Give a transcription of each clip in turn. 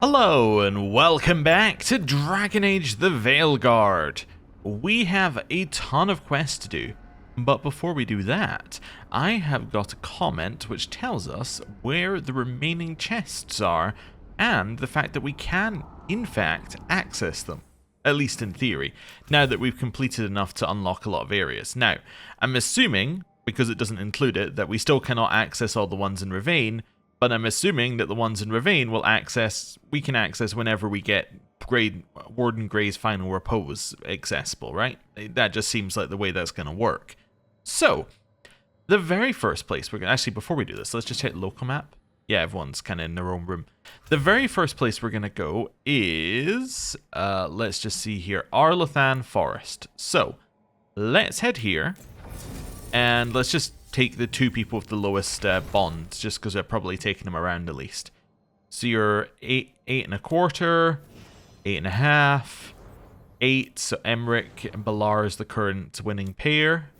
Hello and welcome back to Dragon Age the Veilguard. We have a ton of quests to do, but before we do that, I have got a comment which tells us where the remaining chests are and the fact that we can, in fact, access them. At least in theory, now that we've completed enough to unlock a lot of areas. Now, I'm assuming, because it doesn't include it, that we still cannot access all the ones in Ravane, but I'm assuming that the ones in Ravane we can access whenever we get Warden Grey's Final Repose accessible, right? That just seems like the way that's going to work. So, the very first place we're going to... Actually, before we do this, let's just check local map. Yeah, everyone's kind of in their own room. The very first place we're going to go is... let's just see here. Arlathan Forest. So, let's head here. And let's just take the two people with the lowest bonds, just because they're probably taking them around the least. So you're 8.25, 8.5, 8. So Emmerich and Balar is the current winning pair.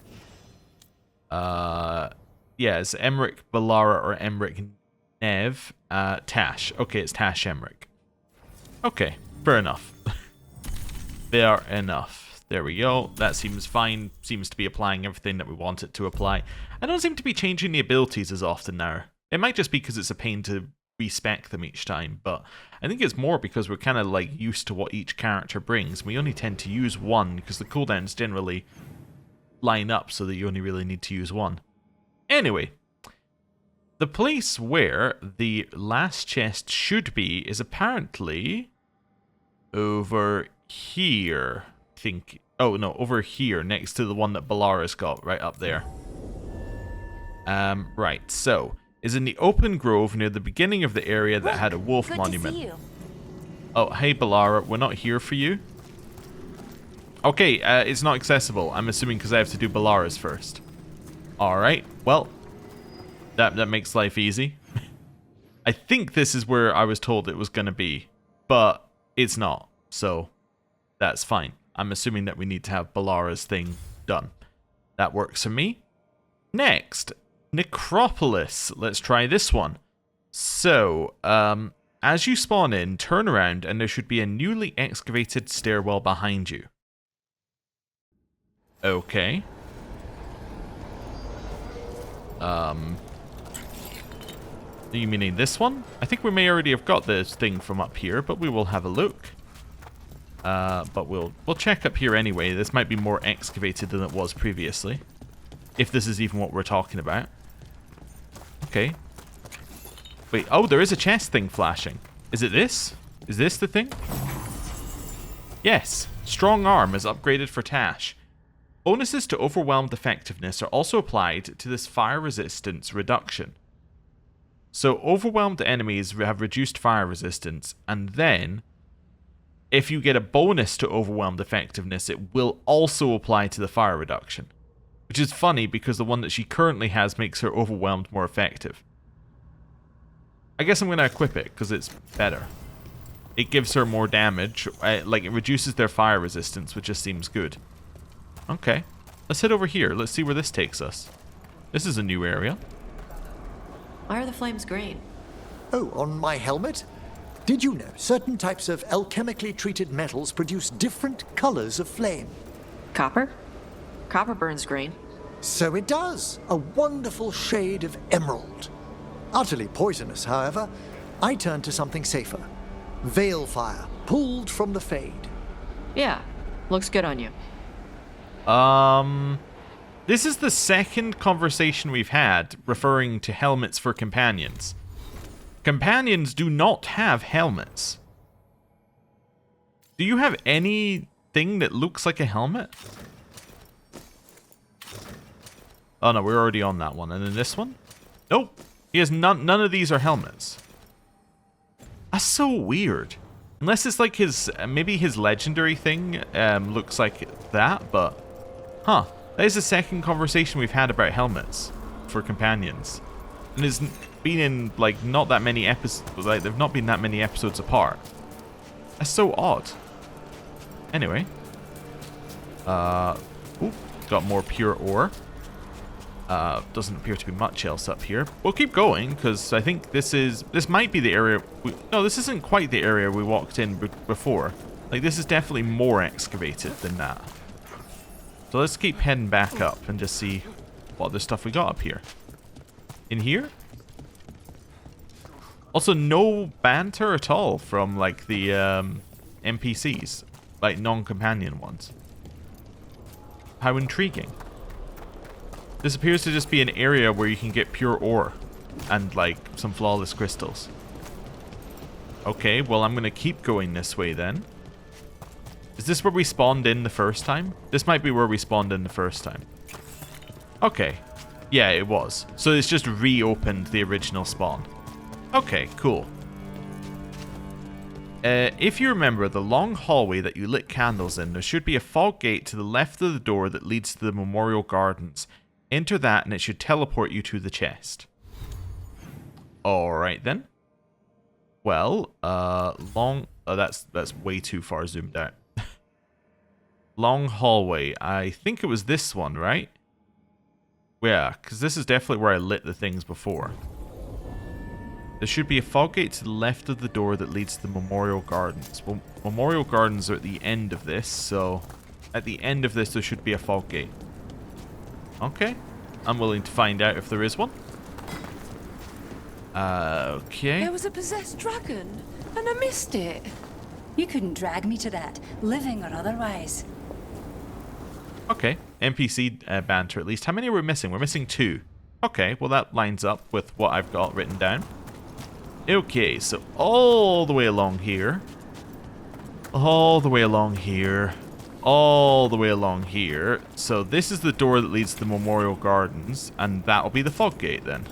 Yeah, it's Emmerich Balara or Emmerich Nev. Tash. Okay, it's Tash Emmerich. Okay, fair enough. Fair enough. There we go. That seems fine. Seems to be applying everything that we want it to apply. I don't seem to be changing the abilities as often now. It might just be because it's a pain to respec them each time, but I think it's more because we're kind of like used to what each character brings. We only tend to use one because the cooldowns generally line up so that you only really need to use one. Anyway, the place where the last chest should be is apparently over here. Think, oh no, over here next to the one that Balara's got, right up there. Right, so is in the open grove near the beginning of the area that had a wolf good monument. To see you. Oh, hey Balara, we're not here for you. Okay, it's not accessible. I'm assuming because I have to do Balara's first. Alright, well, that makes life easy. I think this is where I was told it was going to be, but it's not, so that's fine. I'm assuming that we need to have Balara's thing done. That works for me. Next, Necropolis. Let's try this one. So, as you spawn in, turn around and there should be a newly excavated stairwell behind you. Okay. You meaning this one? I think we may already have got this thing from up here, but we will have a look. But we'll check up here anyway. This might be more excavated than it was previously. If this is even what we're talking about. Okay. Wait, oh, there is a chest thing flashing. Is it this? Is this the thing? Yes. Strong Arm is upgraded for Tash. Bonuses to overwhelmed effectiveness are also applied to this fire resistance reduction. So overwhelmed enemies have reduced fire resistance, and then if you get a bonus to overwhelmed effectiveness, it will also apply to the fire reduction. Which is funny because the one that she currently has makes her overwhelmed more effective. I guess I'm going to equip it because it's better. It gives her more damage, like it reduces their fire resistance, which just seems good. Okay, let's head over here. Let's see where this takes us. This is a new area. Why are the flames green? Oh, on my helmet? Did you know certain types of alchemically treated metals produce different colors of flame? Copper? Copper burns green. So it does. A wonderful shade of emerald. Utterly poisonous, however. I turned to something safer. Veil fire, pulled from the Fade. Yeah, looks good on you. This is the second conversation we've had referring to helmets for companions. Companions do not have helmets. Do you have anything that looks like a helmet? Oh no, we're already on that one. And then this one? Nope. He has none of these are helmets. That's so weird. Unless it's like his, maybe his legendary thing looks like that, but... Huh. That is the second conversation we've had about helmets for companions. And there's been in, like, not that many episodes, like, they've not been that many episodes apart. That's so odd. Anyway. Ooh, got more pure ore. Doesn't appear to be much else up here. We'll keep going, because I think this might be the area... no, this isn't quite the area we walked in before. Like, this is definitely more excavated than that. So let's keep heading back up and just see what other stuff we got up here. In here? Also, no banter at all from, like, the NPCs. Like, non-companion ones. How intriguing. This appears to just be an area where you can get pure ore and, like, some flawless crystals. Okay, well, I'm going to keep going this way then. Is this where we spawned in the first time? This might be where we spawned in the first time. Okay. Yeah, it was. So it's just reopened the original spawn. Okay, cool. If you remember the long hallway that you lit candles in, there should be a fog gate to the left of the door that leads to the Memorial Gardens. Enter that and it should teleport you to the chest. Alright then. Well, long... oh, that's way too far zoomed out. Long hallway. I think it was this one, right? Yeah, because this is definitely where I lit the things before. There should be a fog gate to the left of the door that leads to the Memorial Gardens. Well, Memorial Gardens are at the end of this, so... at the end of this there should be a fog gate. Okay. I'm willing to find out if there is one. Okay. There was a possessed dragon, and I missed it. You couldn't drag me to that, living or otherwise. Okay. NPC banter at least. How many are we missing? We're missing 2. Okay, well that lines up with what I've got written down. Okay, so all the way along here. All the way along here. All the way along here. So this is the door that leads to the Memorial Gardens, and that'll be the fog gate then.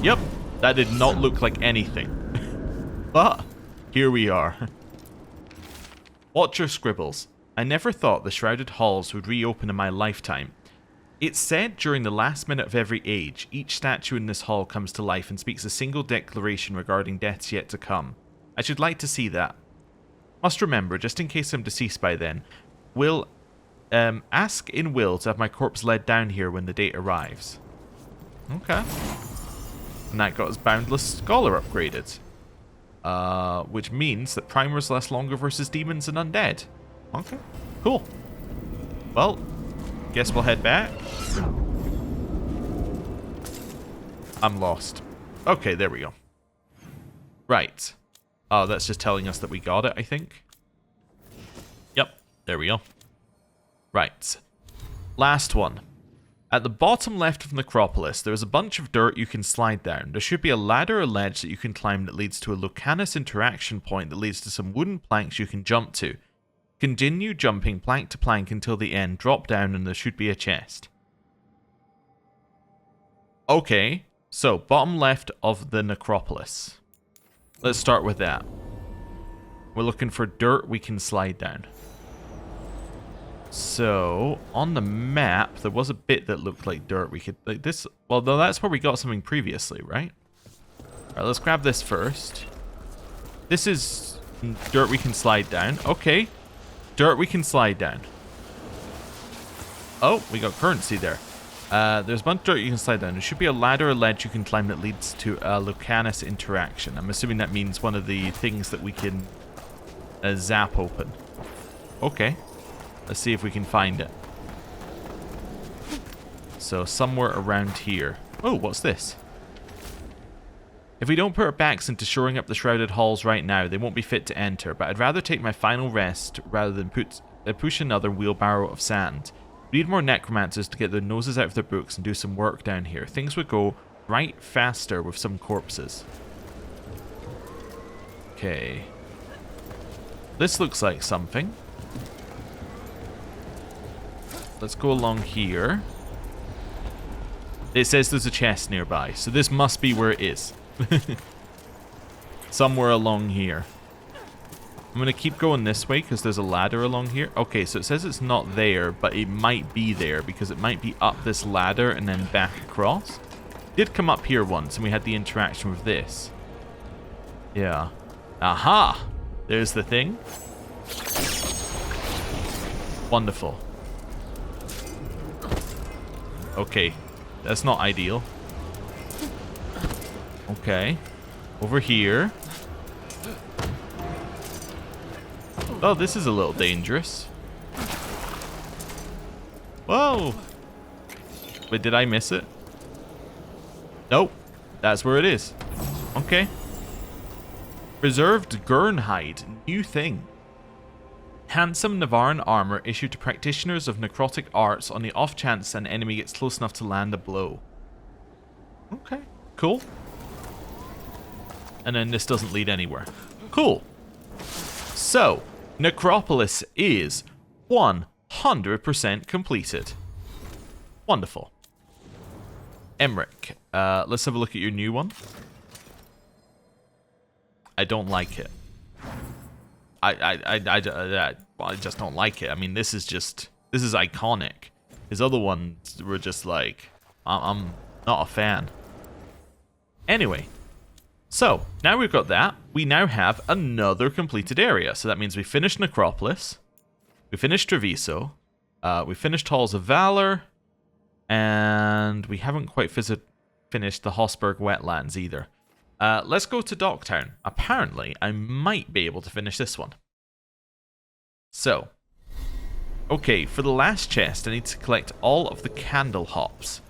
Yep, that did not look like anything. But here we are. Watch your scribbles. I never thought the Shrouded Halls would reopen in my lifetime. It's said during the last minute of every age, each statue in this hall comes to life and speaks a single declaration regarding deaths yet to come. I should like to see that. Must remember, just in case I'm deceased by then, ask in will to have my corpse led down here when the date arrives. Okay. And that got his Boundless Scholar upgraded. Which means that Primer's less longer versus demons and undead. Okay, cool. Well, guess we'll head back. I'm lost. Okay, there we go. Right. Oh, that's just telling us that we got it, I think. Yep, there we go. Right. Last one. At the bottom left of Necropolis, there is a bunch of dirt you can slide down. There should be a ladder or ledge that you can climb that leads to a Lucanus interaction point that leads to some wooden planks you can jump to. Continue jumping plank to plank until the end, drop down, and there should be a chest. Okay, so bottom left of the Necropolis. Let's start with that. We're looking for dirt we can slide down. So, on the map, there was a bit that looked like dirt we could... like this. Well, though that's where we got something previously, right? Alright, let's grab this first. This is dirt we can slide down. Okay. Dirt we can slide down. Oh, we got currency there. There's a bunch of dirt you can slide down. There should be a ladder or ledge you can climb that leads to a Lucanus interaction. I'm assuming that means one of the things that we can zap open. Okay. Let's see if we can find it. So, somewhere around here. Oh, what's this? If we don't put our backs into shoring up the Shrouded Halls right now, they won't be fit to enter, but I'd rather take my final rest rather than push another wheelbarrow of sand. We need more necromancers to get their noses out of their books and do some work down here. Things would go right faster with some corpses. Okay. This looks like something. Let's go along here. It says there's a chest nearby, so this must be where it is. Somewhere along here. I'm going to keep going this way because there's a ladder along here. Okay, so it says it's not there, but it might be there because it might be up this ladder and then back across. Did come up here once and we had the interaction with this. Yeah. Aha! There's the thing. Okay. That's not ideal. Okay. Over here. Oh, this is a little dangerous. Whoa! Wait, did I miss it? Nope. That's where it is. Okay. Preserved Gurnhide. New thing. Handsome Navarran armor issued to practitioners of necrotic arts on the off chance an enemy gets close enough to land a blow. Okay. Cool. And then this doesn't lead anywhere. Cool. So, Necropolis is 100% completed. Wonderful. Emmerich, let's have a look at your new one. I don't like it. I just don't like it. I mean, this is iconic. His other ones were just like, I'm not a fan. Anyway, so now we've got that. We now have another completed area. So that means we finished Necropolis, we finished Treviso, we finished Halls of Valor, and we haven't quite finished the Hosberg Wetlands either. Let's go to Docktown. Apparently, I might be able to finish this one. So, okay, for the last chest, I need to collect all of the candle hops.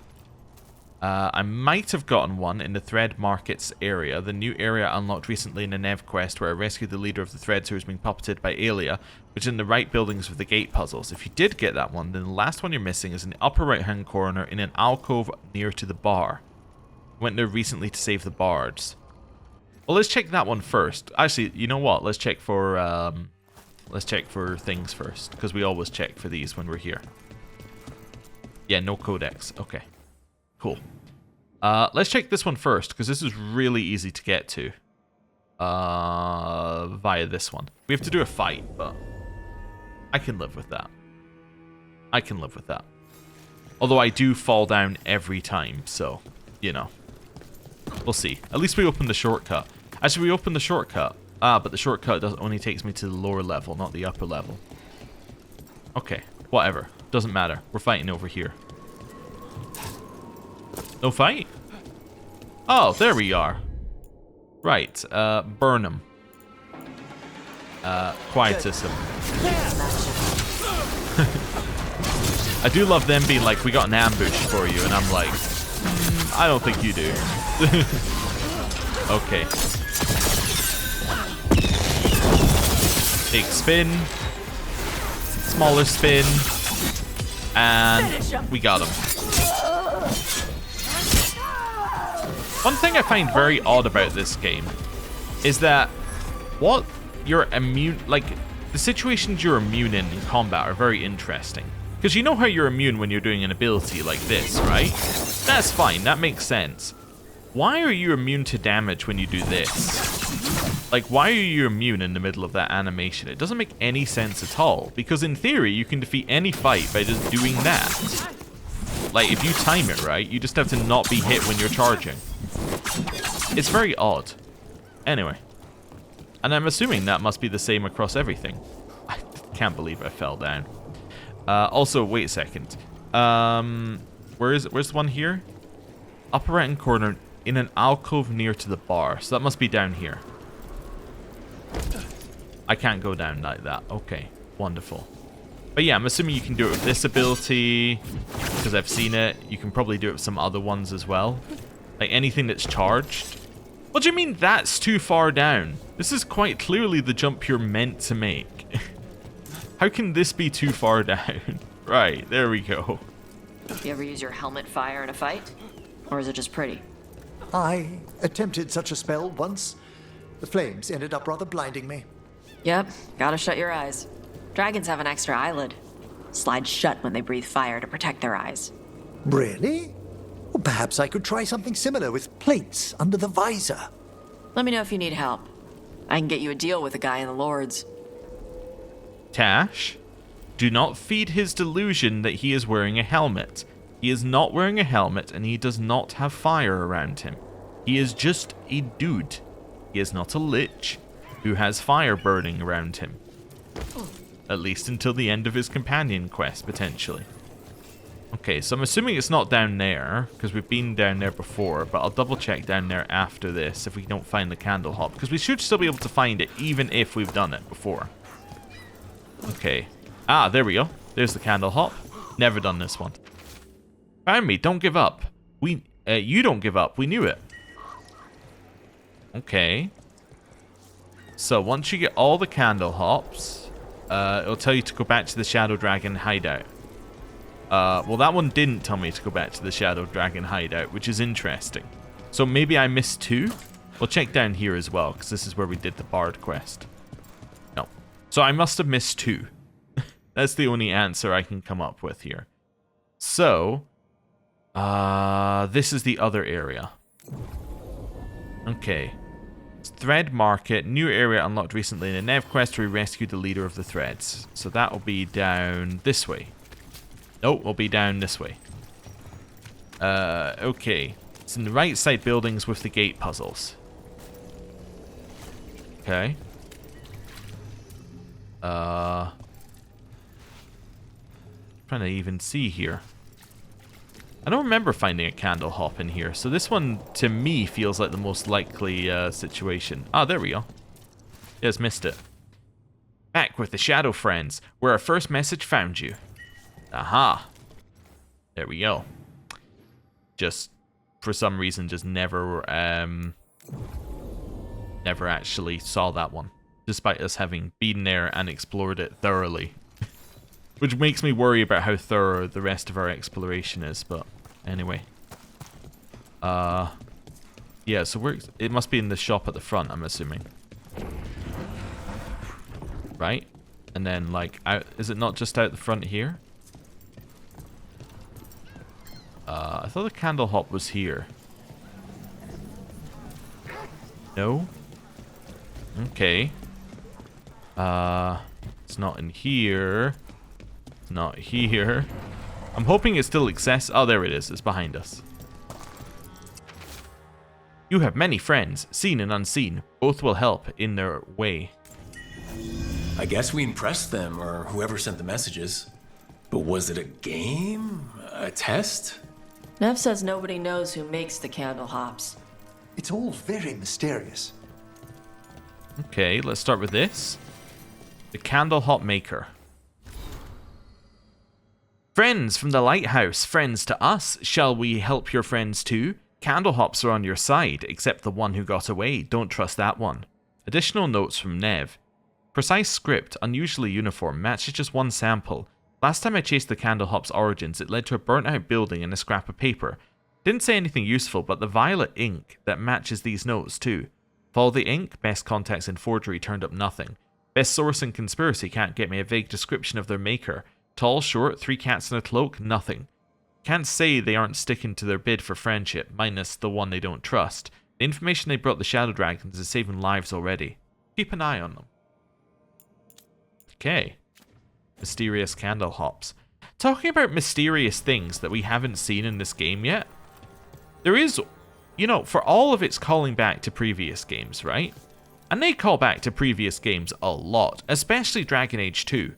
I might have gotten one in the Thread Markets area, the new area unlocked recently in the Nev quest where I rescued the leader of the Threads who was being puppeted by Aelia, which is in the right buildings with the gate puzzles. If you did get that one, then the last one you're missing is in the upper right hand corner in an alcove near to the bar. I went there recently to save the bards. Well, let's check that one first. Actually, you know what? Let's check for things first, because we always check for these when we're here. Yeah, no codex. Okay. Cool. Let's check this one first, because this is really easy to get to. Via this one. We have to do a fight, but I can live with that. I can live with that. Although I do fall down every time, so, you know. We'll see. At least we opened the shortcut. Actually, we opened the shortcut. But the shortcut only takes me to the lower level, not the upper level. Okay, whatever. Doesn't matter. We're fighting over here. No fight? Oh, there we are. Right, Burnham. Quietism. I do love them being like, we got an ambush for you, and I'm like, I don't think you do. Okay. Big spin. Smaller spin. And we got him. One thing I find very odd about this game is that you're immune, like, the situations you're immune in combat are very interesting. Because you know how you're immune when you're doing an ability like this, right? That's fine, that makes sense. Why are you immune to damage when you do this? Like, why are you immune in the middle of that animation? It doesn't make any sense at all. Because in theory, you can defeat any fight by just doing that. Like, if you time it right, you just have to not be hit when you're charging. It's very odd. Anyway. And I'm assuming that must be the same across everything. I can't believe I fell down. Also, wait a second. Where's the one here? Upper right hand corner in an alcove near to the bar. So that must be down here. I can't go down like that. Okay, wonderful. But yeah, I'm assuming you can do it with this ability, because I've seen it. You can probably do it with some other ones as well. Like anything that's charged. What do you mean that's too far down? This is quite clearly the jump you're meant to make. How can this be too far down? Right, there we go. You ever use your helmet fire in a fight? Or is it just pretty? I attempted such a spell once. The flames ended up rather blinding me. Yep, gotta shut your eyes. Dragons have an extra eyelid. Slides shut when they breathe fire to protect their eyes. Really? Well, perhaps I could try something similar with plates under the visor. Let me know if you need help. I can get you a deal with a guy in the Lords. Tash, do not feed his delusion that he is wearing a helmet. He is not wearing a helmet and he does not have fire around him. He is just a dude. He is not a lich who has fire burning around him. At least until the end of his companion quest, potentially. Okay, so I'm assuming it's not down there, because we've been down there before, but I'll double check down there after this if we don't find the candle hop, because we should still be able to find it, even if we've done it before. Okay. Ah, there we go. There's the candle hop. Never done this one. Found me. Don't give up. You don't give up. We knew it. Okay. So once you get all the candle hops, it'll tell you to go back to the Shadow Dragon hideout. Well, that one didn't tell me to go back to the Shadow Dragon hideout, which is interesting. So maybe I missed 2? We'll check down here as well, because this is where we did the Bard quest. No. So I must have missed 2. That's the only answer I can come up with here. So, this is the other area. Okay. It's Thread Market, new area unlocked recently in a Nev quest where we rescued the leader of the Threads. So that will be down this way. Nope, we'll be down this way. Okay. It's in the right side buildings with the gate puzzles. Okay. Trying to even see here. I don't remember finding a candle hop in here, so this one, to me, feels like the most likely situation. Ah, there we go. Just missed it. Back with the Shadow Friends, where our first message found you. Aha. There we go. Just, for some reason, just never actually saw that one. Despite us having been there and explored it thoroughly. Which makes me worry about how thorough the rest of our exploration is, but anyway. Yeah, so it must be in the shop at the front, I'm assuming. Right? And then, like, is it not just out the front here? I thought the candle hop was here. No? Okay. It's not in here. It's not here. I'm hoping it still exists. Oh, there it is. It's behind us. You have many friends, seen and unseen. Both will help in their way. I guess we impressed them, or whoever sent the messages. But was it a game? A test? Nev says nobody knows who makes the candle hops. It's all very mysterious. Okay, let's start with this. The candle hop maker. Friends from the lighthouse, friends to us. Shall we help your friends too? Candle hops are on your side, except the one who got away. Don't trust that one. Additional notes from Nev. Precise script, unusually uniform, matches just one sample. Last time I chased the candle hop's origins, it led to a burnt out building and a scrap of paper. Didn't say anything useful, but the violet ink that matches these notes too. Follow the ink, best contacts in forgery turned up nothing. Best source in conspiracy can't get me a vague description of their maker. Tall, short, 3 cats in a cloak, nothing. Can't say they aren't sticking to their bid for friendship, minus the one they don't trust. The information they brought the Shadow Dragons is saving lives already. Keep an eye on them. Okay. Mysterious candle hops. Talking about mysterious things that we haven't seen in this game yet. There is, you know, for all of its calling back to previous games, right? And they call back to previous games a lot, especially Dragon Age 2.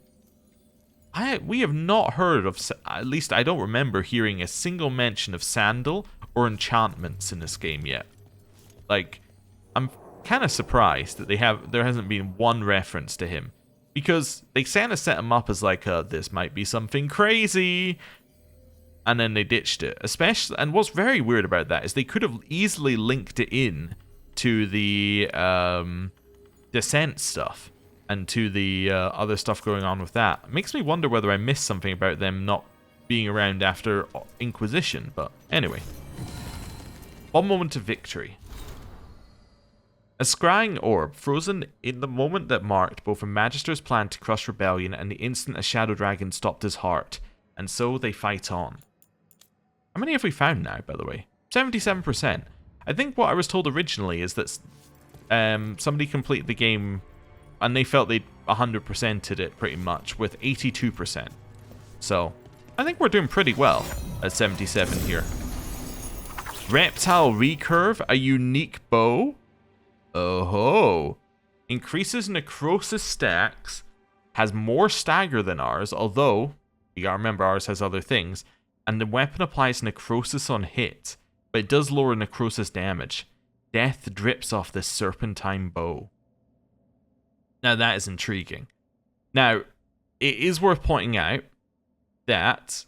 We have not heard of, at least I don't remember hearing a single mention of Sandal or enchantments in this game yet. Like, I'm kind of surprised that there hasn't been one reference to him. Because they kind of set him up as like, this might be something crazy. And then they ditched it. Especially, and what's very weird about that is they could have easily linked it in to the Descent stuff. And to the other stuff going on with that. It makes me wonder whether I missed something about them not being around after Inquisition. But anyway. One moment of victory. A scrying orb, frozen in the moment that marked both a Magister's plan to crush rebellion and the instant a Shadow Dragon stopped his heart. And so they fight on. How many have we found now, by the way? 77%. I think what I was told originally is that somebody completed the game and they felt they'd 100%ed it pretty much with 82%. So, I think we're doing pretty well at 77 here. Reptile Recurve, a unique bow. Oh ho. Increases necrosis stacks. Has more stagger than ours, although, you gotta remember ours has other things. and the weapon applies necrosis on hit, but it does lower necrosis damage. Death drips off this serpentine bow. Now that is intriguing. Now, it is worth pointing out that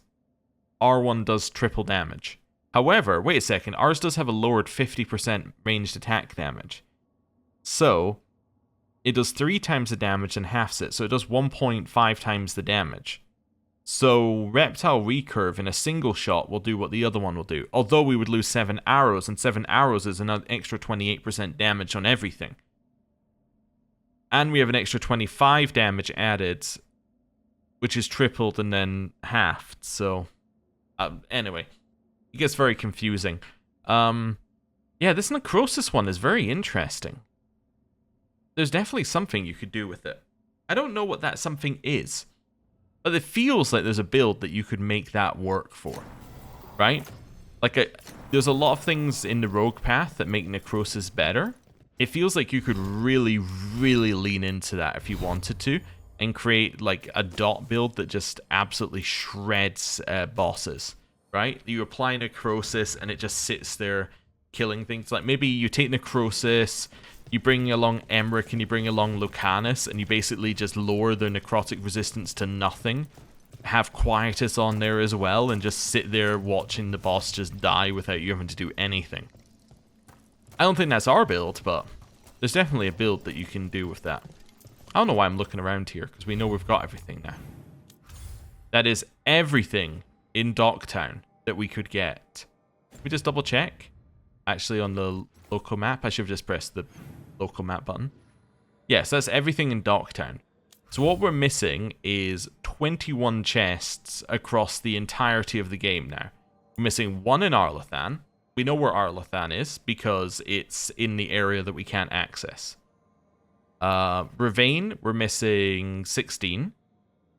R1 does triple damage. However, wait a second, ours does have a lowered 50% ranged attack damage. So, it does 3 times the damage and halves it, so it does 1.5 times the damage. So, Reptile Recurve in a single shot will do what the other one will do. Although we would lose 7 arrows, and 7 arrows is another extra 28% damage on everything. And we have an extra 25 damage added, which is tripled and then halved. So, anyway, it gets very confusing. Yeah, this necrosis one is very interesting. There's definitely something you could do with it. I don't know what that something is, but it feels like there's a build that you could make that work for, right? Like, there's a lot of things in the rogue path that make necrosis better. It feels like you could really, really lean into that if you wanted to, and create like a dot build that just absolutely shreds bosses, right? You apply necrosis and it just sits there killing things. Like maybe you take necrosis, you bring along Emmerich and you bring along Lucanus, and you basically just lower their necrotic resistance to nothing. Have Quietus on there as well, and just sit there watching the boss just die without you having to do anything. I don't think that's our build, but there's definitely a build that you can do with that. I don't know why I'm looking around here, because we know we've got everything now. That is everything in Docktown that we could get. Can we just double check? Actually, on the local map, I should have just pressed the local map button. Yes, that's everything in Docktown. So what we're missing is 21 chests across the entirety of the game now. We're missing 1 in Arlathan. We know where Arlathan is because it's in the area that we can't access. Ravane, we're missing 16,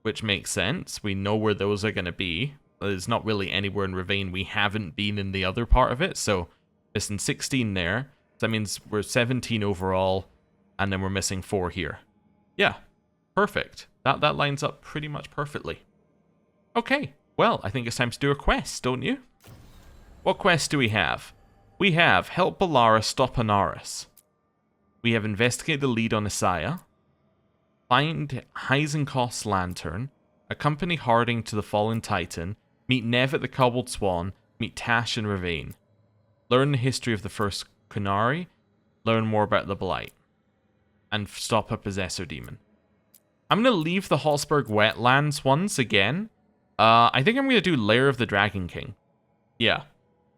which makes sense. We know where those are going to be. There's not really anywhere in Ravane we haven't been in the other part of it, so missing 16 there. So that means we're 17 overall, and then we're missing 4 here. Yeah, perfect. That lines up pretty much perfectly. Okay, well, I think it's time to do a quest, don't you? What quest do we have? We have Help Balara Stop Anaris. We have Investigate the Lead on Isaiah. Find Heisenkost's Lantern. Accompany Harding to the Fallen Titan. Meet Nev at the Cobbled Swan. Meet Tash and Ravane. Learn the history of the first Kunari. Learn more about the Blight. And stop a Possessor Demon. I'm going to leave the Hotsburg Wetlands ones again. I think I'm going to do Lair of the Dragon King. Yeah.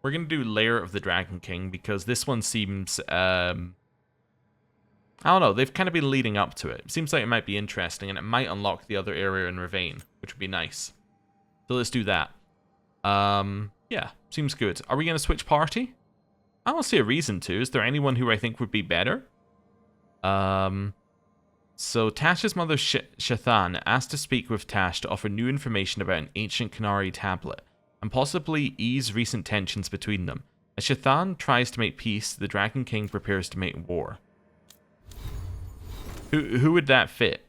We're going to do Lair of the Dragon King because this one seems... I don't know, they've kind of been leading up to it. It seems like it might be interesting, and it might unlock the other area in Ravane, which would be nice. So let's do that. Yeah, seems good. Are we going to switch party? I don't see a reason to. Is there anyone who I think would be better? So Tash's mother Shathan asked to speak with Tash to offer new information about an ancient Kunari tablet, and possibly ease recent tensions between them. As Shathan tries to make peace, the Dragon King prepares to make war. Who would that fit?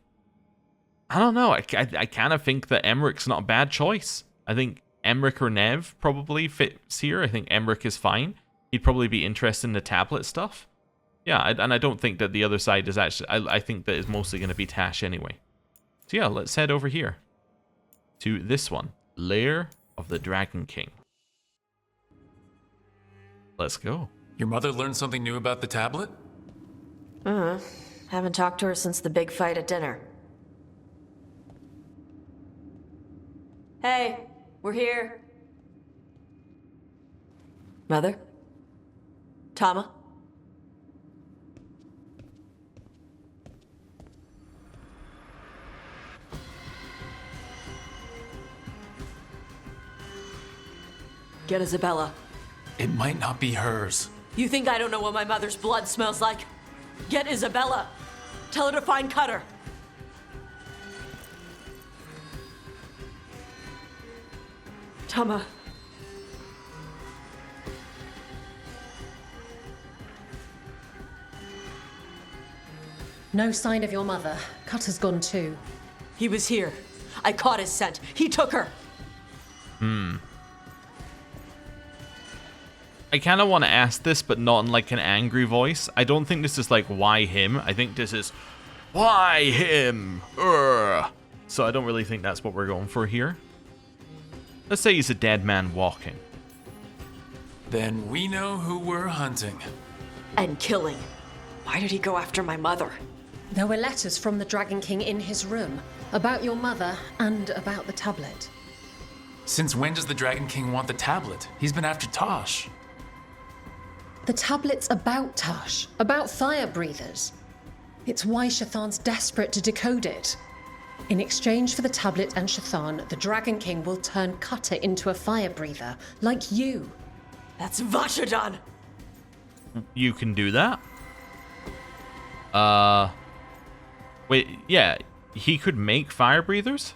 I don't know. I kind of think that Emmerich's not a bad choice. I think Emmerich or Nev probably fits here. I think Emmerich is fine. He'd probably be interested in the tablet stuff. Yeah, and I don't think that the other side is actually... I think that it's mostly going to be Tash anyway. So yeah, let's head over here. To this one. Lair of the Dragon King. Let's go. Your mother learned something new about the tablet? Haven't talked to her since the big fight at dinner. Hey, we're here. Mother? Tama? Get Isabella. It might not be hers. You think I don't know what my mother's blood smells like? Get Isabella. Tell her to find Cutter. Tama. No sign of your mother. Cutter's gone too. He was here. I caught his scent. He took her. I kind of want to ask this, but not in like an angry voice. I don't think this is like, why him? I think this is, why him? Urgh. So I don't really think that's what we're going for here. Let's say he's a dead man walking. Then we know who we're hunting. And killing. Why did he go after my mother? There were letters from the Dragon King in his room about your mother and about the tablet. Since when does the Dragon King want the tablet? He's been after Tosh. The tablet's about Tosh, about fire breathers. It's why Shathan's desperate to decode it. In exchange for the tablet and Shathan, the Dragon King will turn Cutter into a fire breather, like you. That's Vashadan! You can do that? Wait, yeah, he could make fire breathers?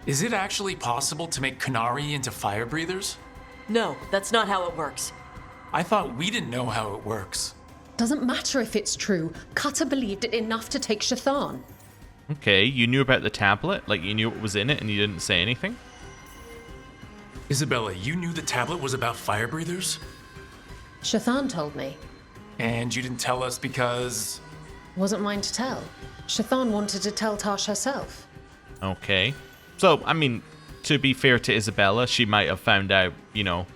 Is it actually possible to make Kunari into fire breathers? No, that's not how it works. I thought we didn't know how it works. Doesn't matter if it's true. Cutter believed it enough to take Shathan. Okay, you knew about the tablet? Like, you knew what was in it and you didn't say anything? Isabella, you knew the tablet was about fire breathers? Shathan told me. And you didn't tell us because... Wasn't mine to tell. Shathan wanted to tell Tosh herself. Okay. So, I mean, to be fair to Isabella, she might have found out, you know,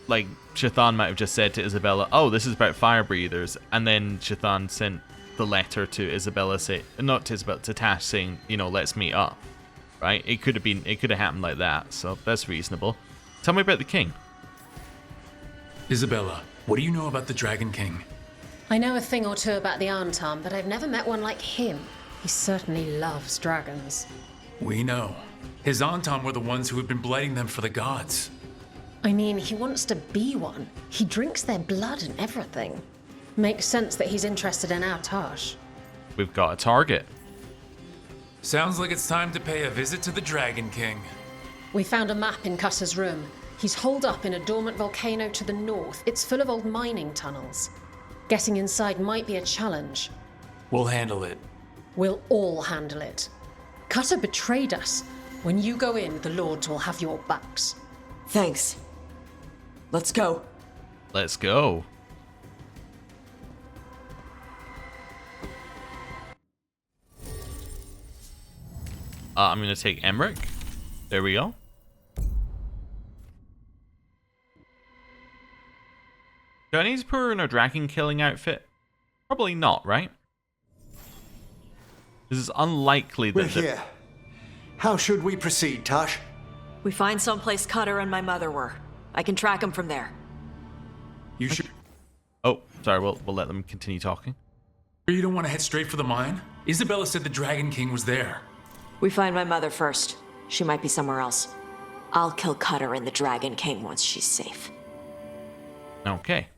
like, Shathan might have just said to Isabella, oh, this is about fire breathers, and then Shathan sent the letter to Isabella, not to Isabella, to Tash saying, you know, let's meet up, right? It could have happened like that, so that's reasonable. Tell me about the king. Isabella, what do you know about the Dragon King? I know a thing or two about the Arntam, but I've never met one like him. He certainly loves dragons. We know. His Antam were the ones who had been blighting them for the gods. I mean, he wants to be one. He drinks their blood and everything. Makes sense that he's interested in our Tosh. We've got a target. Sounds like it's time to pay a visit to the Dragon King. We found a map in Cutter's room. He's holed up in a dormant volcano to the north. It's full of old mining tunnels. Getting inside might be a challenge. We'll handle it. We'll all handle it. Cutter betrayed us. When you go in, the Lords will have your backs. Thanks. Let's go. Let's go. I'm going to take Emmerich. There we go. Do I need to put her in a dragon killing outfit? Probably not, right? This is unlikely that... We're here. How should we proceed, Tash? We find someplace Cutter and my mother were. I can track them from there. You should... Oh, sorry, we'll let them continue talking. You don't want to head straight for the mine? Isabella said the Dragon King was there. We find my mother first. She might be somewhere else. I'll kill Cutter and the Dragon King once she's safe. Okay.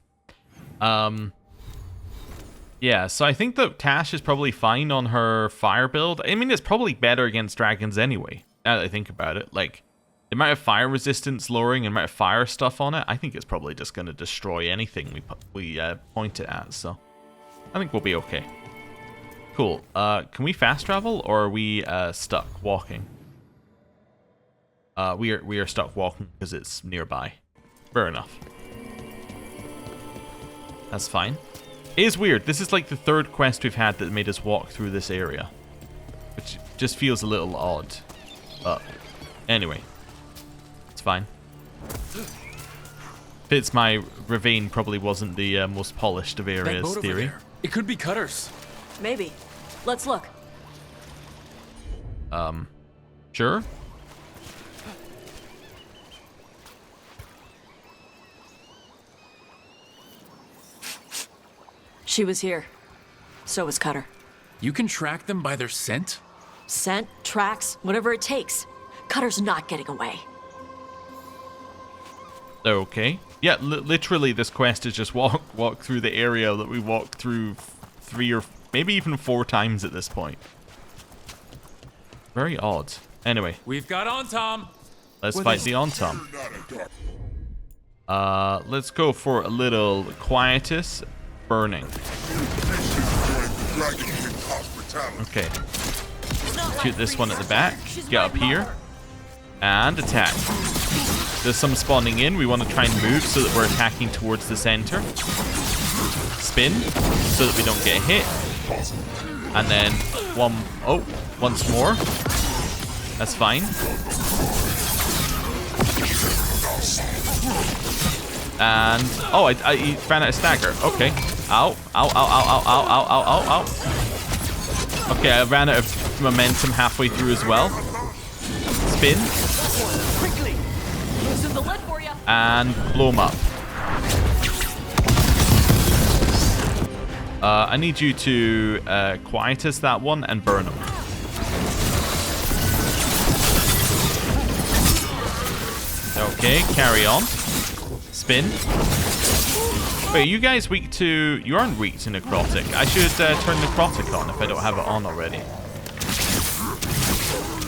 Yeah, so I think that Tash is probably fine on her fire build. I mean, it's probably better against dragons anyway, now that I think about it. Like, the amount of fire resistance lowering and amount of fire stuff on it, I think it's probably just going to destroy anything we point it at, so I think we'll be okay. Cool. Can we fast travel, or are we stuck walking? We are stuck walking because it's nearby. Fair enough. That's fine. It is weird. This is like the third quest we've had that made us walk through this area, which just feels a little odd. But anyway, it's fine. Fits my ravine probably wasn't the most polished of areas theory. There. It could be Cutter's. Maybe. Let's look. Sure. She was here. So was Cutter. You can track them by their scent? Scent, tracks, whatever it takes. Cutter's not getting away. Okay. Yeah, literally this quest is just walk through the area that we walked through 3 or maybe even 4 times at this point. Very odd. Anyway. We've got Antam. Let's fight the Antam. Let's go for a little quietus. Burning. Okay. Shoot this one at the back. Get up here. And attack. There's some spawning in. We want to try and move so that we're attacking towards the center. Spin so that we don't get hit. And then once more. That's fine. And I ran out of stagger. Okay. Ow. Ow, ow, ow, ow, ow, ow, ow, ow, ow. Okay, I ran out of momentum halfway through as well. Spin. Quickly! Loosen the lid for you. And blow him up. I need you to quietus that one and burn him. Okay, carry on. Spin. Wait, are you guys weak to... You aren't weak to necrotic. I should turn necrotic on if I don't have it on already.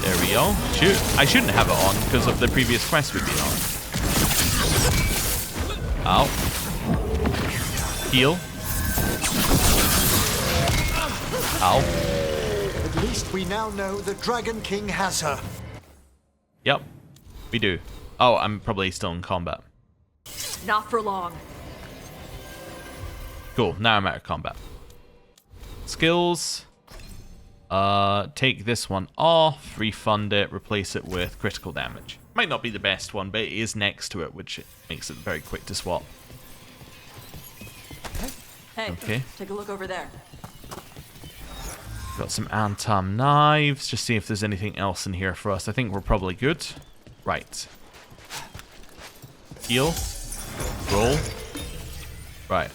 There we go. Shoot. I shouldn't have it on because of the previous quest we've been on. Ow. Heal. Ow. At least we now know the Dragon King has her. Yep, we do. Oh, I'm probably still in combat. Not for long. Cool, now I'm out of combat. Skills. Take this one off, refund it, replace it with critical damage. Might not be the best one, but it is next to it, which makes it very quick to swap. Hey, Okay. take a look over there. Got some Antam knives. Just see if there's anything else in here for us. I think we're probably good. Right. Heal. Roll. Right.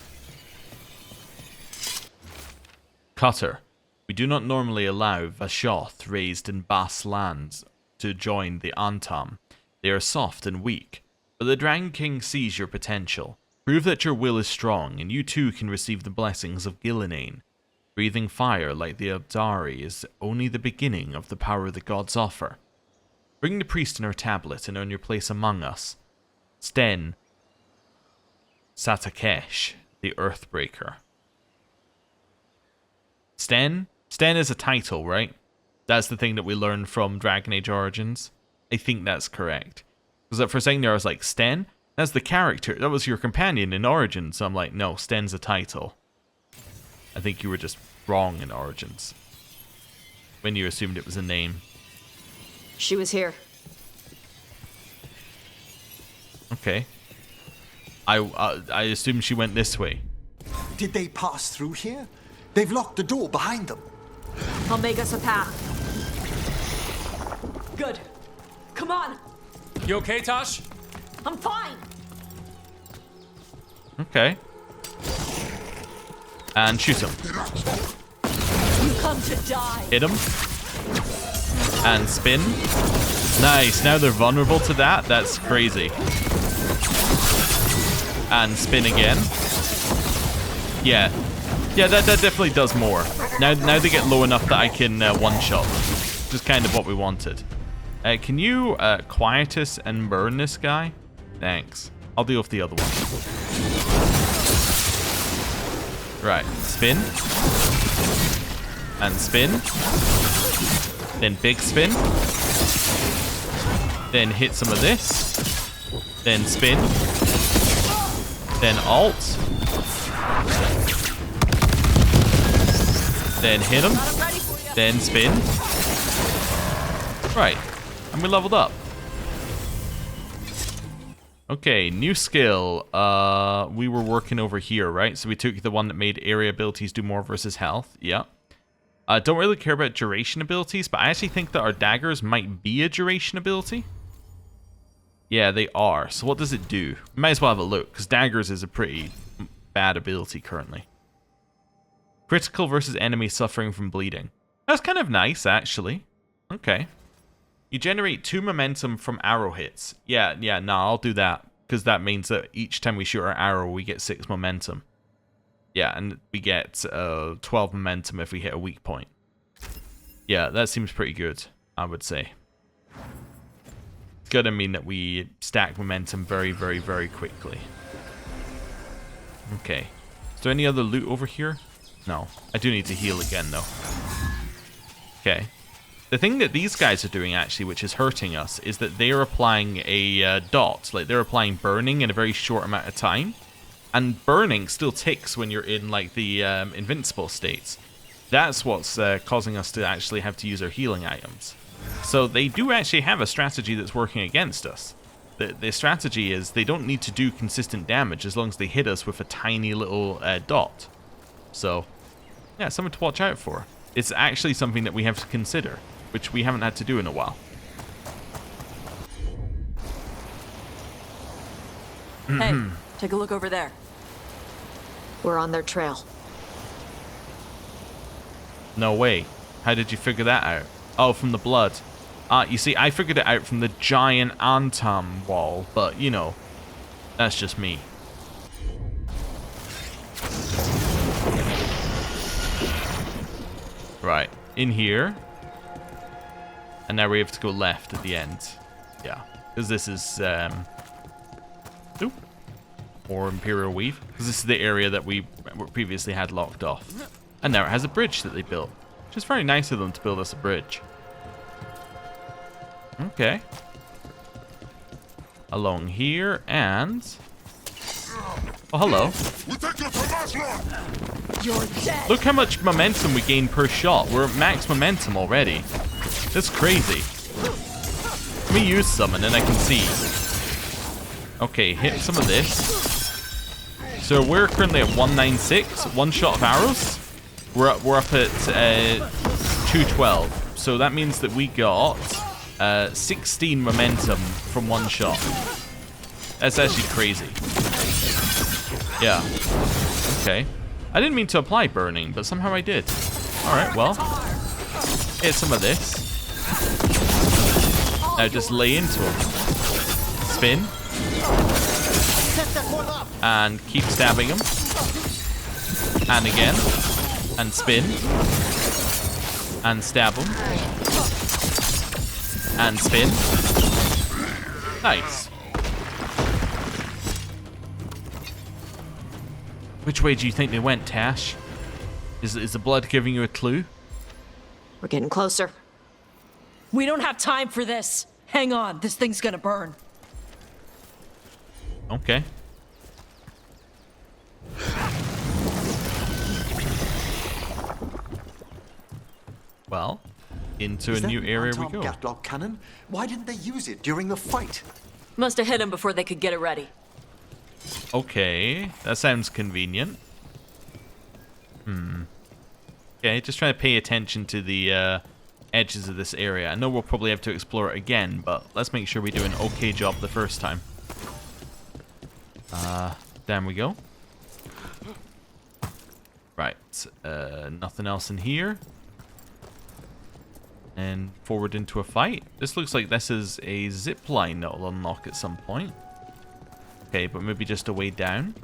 Cutter. We do not normally allow Vashoth raised in Bas lands to join the Antam. They are soft and weak, but the Dragon King sees your potential. Prove that your will is strong, and you too can receive the blessings of Gillinane. Breathing fire like the Abdari is only the beginning of the power the gods offer. Bring the priest in her tablet and earn your place among us. Sten Satakesh, the Earthbreaker. Sten? Sten is a title, right? That's the thing that we learned from Dragon Age Origins. I think that's correct. Because for a second there I was like, Sten? That's the character. That was your companion in Origins. So I'm like, no, Sten's a title. I think you were just wrong in Origins. When you assumed it was a name. She was here. Okay. I assume she went this way. Did they pass through here? They've locked the door behind them. I'll make us a path. Good. Come on. You okay, Tosh? I'm fine. Okay. And shoot him. You come to die. Hit him. And spin. Nice. Now they're vulnerable to that. That's crazy. And spin again. Yeah. Yeah, that definitely does more. Now they get low enough that I can one-shot them. Which is kind of what we wanted. Can you quietus and burn this guy? Thanks. I'll deal with the other one. Right. Spin. And spin. Then big spin. Then hit some of this. Then spin. Then alt. Then hit him. Then spin. Right. And we leveled up. Okay, new skill. We were working over here, right? So we took the one that made area abilities do more versus health. Yeah. Don't really care about duration abilities, but I actually think that our daggers might be a duration ability. Yeah, they are. So what does it do? Might as well have a look, because daggers is a pretty bad ability currently. Critical versus enemy suffering from bleeding. That's kind of nice, actually. Okay. You generate 2 momentum from arrow hits. Yeah, no, I'll do that. Because that means that each time we shoot our arrow, we get 6 momentum. Yeah, and we get 12 momentum if we hit a weak point. Yeah, that seems pretty good, I would say. It's gonna mean that we stack momentum very, very, very quickly. Okay. Is there any other loot over here? No. I do need to heal again, though. Okay. The thing that these guys are doing, actually, which is hurting us, is that they're applying a dot. Like, they're applying burning in a very short amount of time. And burning still ticks when you're in, like, the invincible states. That's what's causing us to actually have to use our healing items. So they do actually have a strategy that's working against us. The strategy is they don't need to do consistent damage as long as they hit us with a tiny little dot. So, yeah, something to watch out for. It's actually something that we have to consider, which we haven't had to do in a while. Hey, take a look over there. We're on their trail. No way. How did you figure that out? Oh, from the blood. You see, I figured it out from the giant Antam wall, but, you know, that's just me. Right, in here. And now we have to go left at the end. Yeah, because this is, Oop. Or Imperial Weave. Because this is the area that we previously had locked off. And now it has a bridge that they built. Which is very nice of them to build us a bridge. Okay. Along here, and... Oh, hello. You're dead. Look how much momentum we gain per shot. We're at max momentum already. That's crazy. Let me use some and then I can see. Okay, hit some of this. So we're currently at 196, one shot of arrows. We're up at 212. So that means that we got 16 momentum from one shot. That's actually crazy. Yeah. Okay. I didn't mean to apply burning, but somehow I did. Alright, well. Hit some of this. Now just lay into him. Spin. And keep stabbing him. And again. And spin. And stab him. And spin. Nice. Which way do you think they went, Tash? Is the blood giving you a clue? We're getting closer. We don't have time for this. Hang on, this thing's gonna burn. Okay. Well, into a new area we go. Gatlock cannon? Why didn't they use it during the fight? Must have hit him before they could get it ready. Okay, that sounds convenient. Okay, just trying to pay attention to the edges of this area. I know we'll probably have to explore it again, but let's make sure we do an okay job the first time. Down we go. Right, nothing else in here. And forward into a fight. This looks like this is a zip line that will unlock at some point. Okay, but maybe just a way down.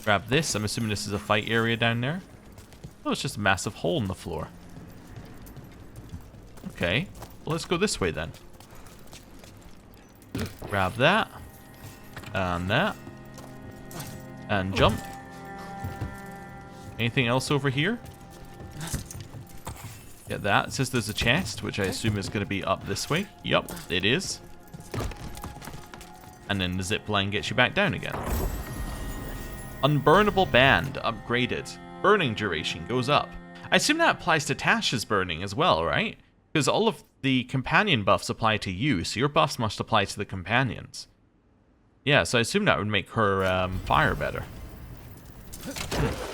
Grab this. I'm assuming this is a fight area down there. Oh, it's just a massive hole in the floor. Okay, well, let's go this way then. Grab that. And that. And jump. Anything else over here? Get that. It says there's a chest, which I assume is going to be up this way. Yup, it is. And then the zip line gets you back down again. Unburnable band upgraded. Burning duration goes up. I assume that applies to Tash's burning as well, right? Because all of the companion buffs apply to you, so your buffs must apply to the companions. Yeah, so I assume that would make her fire better.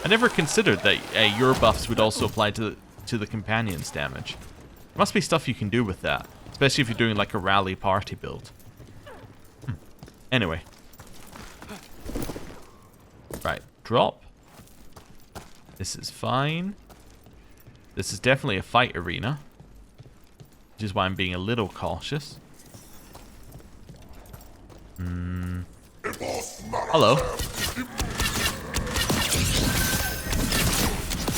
I never considered that your buffs would also apply to the companions' damage. There must be stuff you can do with that, especially if you're doing like a rally party build. Anyway. Right, drop. This is fine. This is definitely a fight arena, which is why I'm being a little cautious. Hello.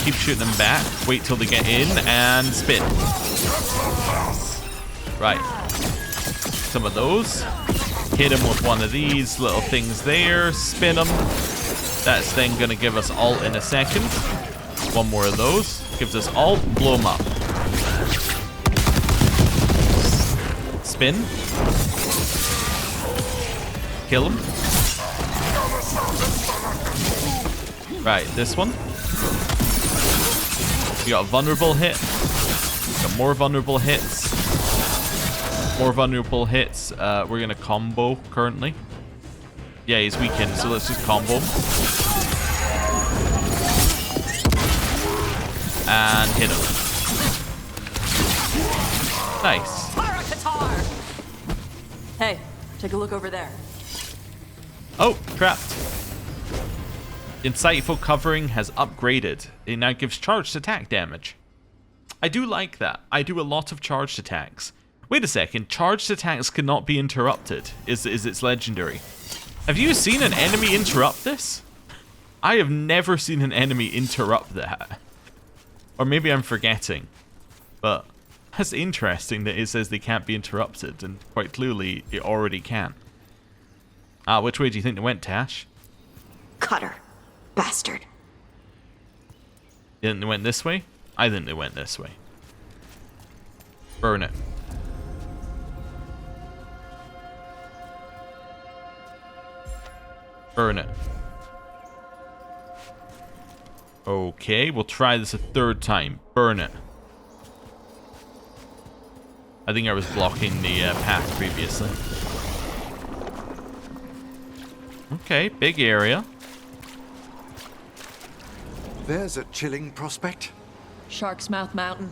Keep shooting them back. Wait till they get in and spin. Right. Some of those. Hit them with one of these little things there. Spin them. That's then going to give us ult in a second. One more of those. Gives us ult. Blow them up. Spin. Kill him. Right, this one. We got a vulnerable hit. Got more vulnerable hits. More vulnerable hits. We're gonna combo currently. Yeah, he's weakened, so let's just combo him. And hit him. Nice. Hey, take a look over there. Oh, trapped. Insightful covering has upgraded. It now gives charged attack damage. I do like that. I do a lot of charged attacks. Wait a second, charged attacks cannot be interrupted, is its legendary. Have you seen an enemy interrupt this? I have never seen an enemy interrupt that. Or maybe I'm forgetting. But that's interesting that it says they can't be interrupted, and quite clearly it already can. Ah, which way do you think they went, Tash? Cutter. Bastard. You think they went this way? I think they went this way. Burn it. Burn it. Okay, we'll try this a third time. Burn it. I think I was blocking the path previously. Okay, big area. There's a chilling prospect. Shark's Mouth Mountain.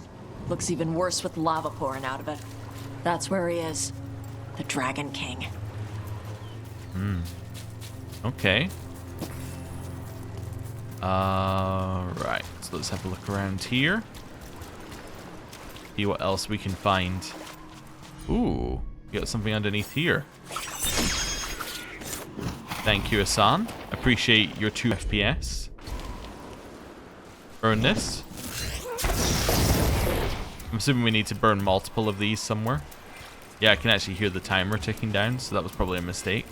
Looks even worse with lava pouring out of it. That's where he is. The Dragon King. Okay. Right. So let's have a look around here. See what else we can find. Ooh, we got something underneath here. Thank you, Hassan. Appreciate your 2 FPS. Burn this. I'm assuming we need to burn multiple of these somewhere. Yeah, I can actually hear the timer ticking down, so that was probably a mistake.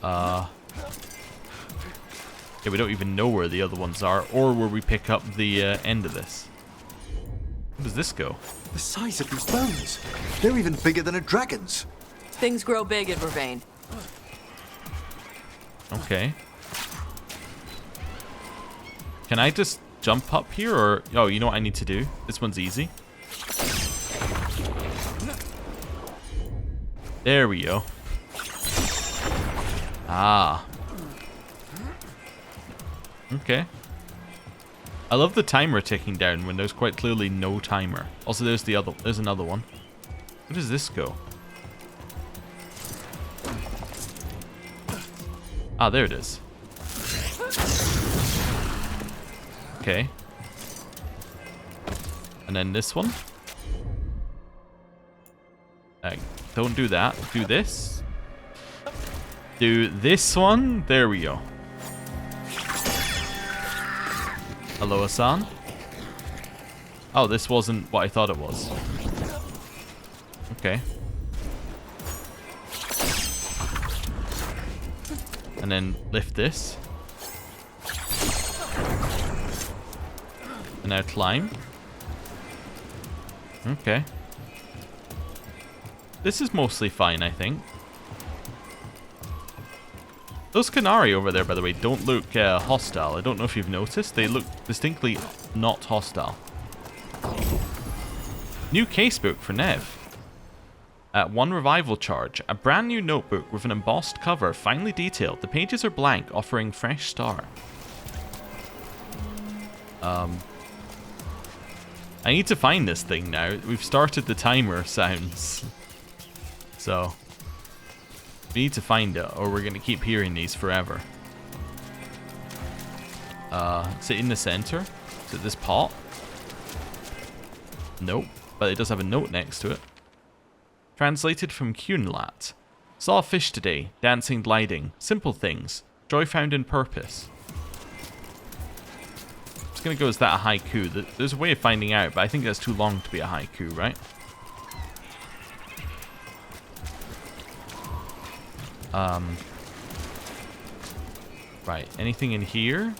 Yeah, we don't even know where the other ones are, or where we pick up the end of this. Where does this go? The size of these bones. They're even bigger than a dragon's. Things grow big in Vervain. Okay. Can I just jump up here, or... Oh, you know what I need to do? This one's easy. There we go. Ah. Okay. I love the timer ticking down when there's quite clearly no timer. Also, there's another one. Where does this go? Ah, there it is. Okay. And then this one. Don't do that. Do this. Do this one. There we go. Hello, Hassan. Oh, this wasn't what I thought it was. Okay. And then lift this. And now climb. Okay. This is mostly fine, I think. Those Canary over there, by the way, don't look hostile. I don't know if you've noticed. They look distinctly not hostile. New casebook for Nev. 1 revival charge. A brand new notebook with an embossed cover, finely detailed. The pages are blank, offering fresh start. I need to find this thing now. We've started the timer sounds. So... we need to find it, or we're going to keep hearing these forever. Is it in the center? Is it this pot? Nope, but it does have a note next to it. Translated from Cunlat. Saw a fish today, dancing, gliding. Simple things. Joy found in purpose. I'm just going to go, is that a haiku? There's a way of finding out, but I think that's too long to be a haiku, right? Right, anything in here?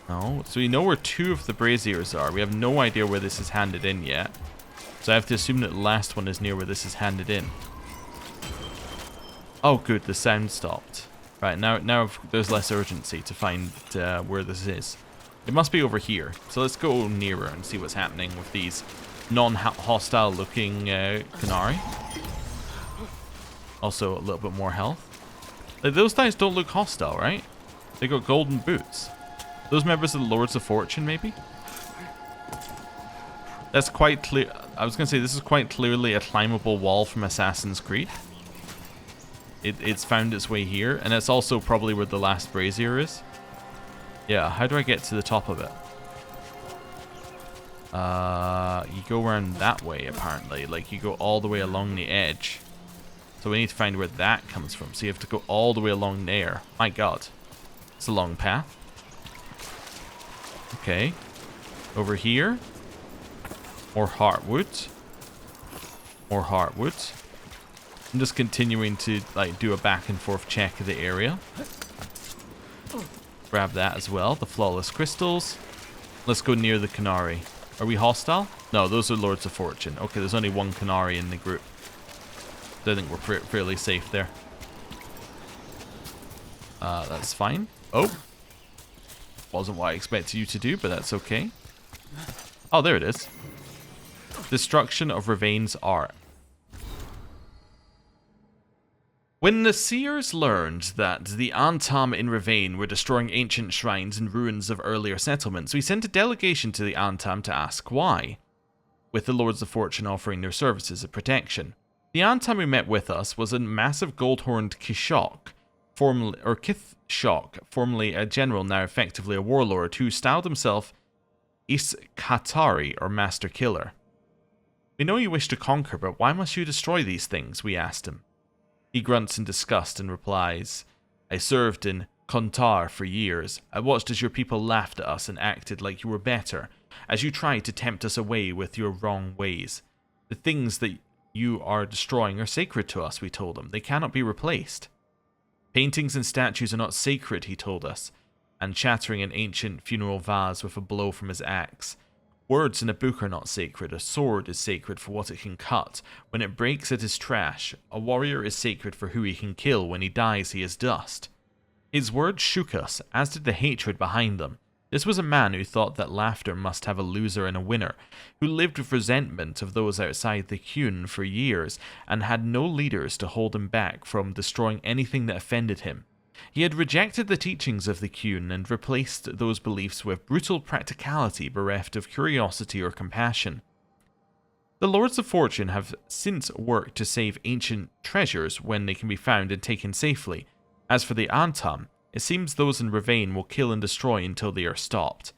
No. So we know where 2 of the braziers are. We have no idea where this is handed in yet. So I have to assume that the last one is near where this is handed in. Oh, good. The sound stopped. Right, now there's less urgency to find where this is. It must be over here. So let's go nearer and see what's happening with these non-hostile looking Canary. Also a little bit more health. Like, those guys don't look hostile, right? They got golden boots. Those members of the Lords of Fortune, maybe? That's quite clear. I was going to say, this is quite clearly a climbable wall from Assassin's Creed. It's found its way here, and it's also probably where the last brazier is. Yeah, how do I get to the top of it? You go around that way, apparently. Like, you go all the way along the edge. So we need to find where that comes from. So you have to go all the way along there. My god. It's a long path. Okay. Over here. More heartwood. More heartwood. I'm just continuing to like do a back and forth check of the area. Grab that as well. The flawless crystals. Let's go near the Canary. Are we hostile? No, those are Lords of Fortune. Okay, there's only one Canary in the group. So I think we're fairly safe there. That's fine. Oh. Wasn't what I expected you to do, but that's okay. Oh, there it is. Destruction of Ravain's art. When the Seers learned that the Antam in Ravain were destroying ancient shrines and ruins of earlier settlements, we sent a delegation to the Antam to ask why, with the Lords of Fortune offering their services of protection. The Antam who met with us was a massive gold-horned Kithshok, formerly a general, now effectively a warlord, who styled himself Iskatari, or Master Killer. We know you wish to conquer, but why must you destroy these things? We asked him. He grunts in disgust and replies, I served in Kontar for years. I watched as your people laughed at us and acted like you were better, as you tried to tempt us away with your wrong ways. The things that you are destroying are sacred to us, we told him. They cannot be replaced. Paintings and statues are not sacred, he told us, and chattering an ancient funeral vase with a blow from his axe. Words in a book are not sacred. A sword is sacred for what it can cut. When it breaks, it is trash. A warrior is sacred for who he can kill. When he dies, he is dust. His words shook us, as did the hatred behind them. This was a man who thought that laughter must have a loser and a winner, who lived with resentment of those outside the Qun for years, and had no leaders to hold him back from destroying anything that offended him. He had rejected the teachings of the Qun and replaced those beliefs with brutal practicality bereft of curiosity or compassion. The Lords of Fortune have since worked to save ancient treasures when they can be found and taken safely. As for the Antam, it seems those in Ravain will kill and destroy until they are stopped.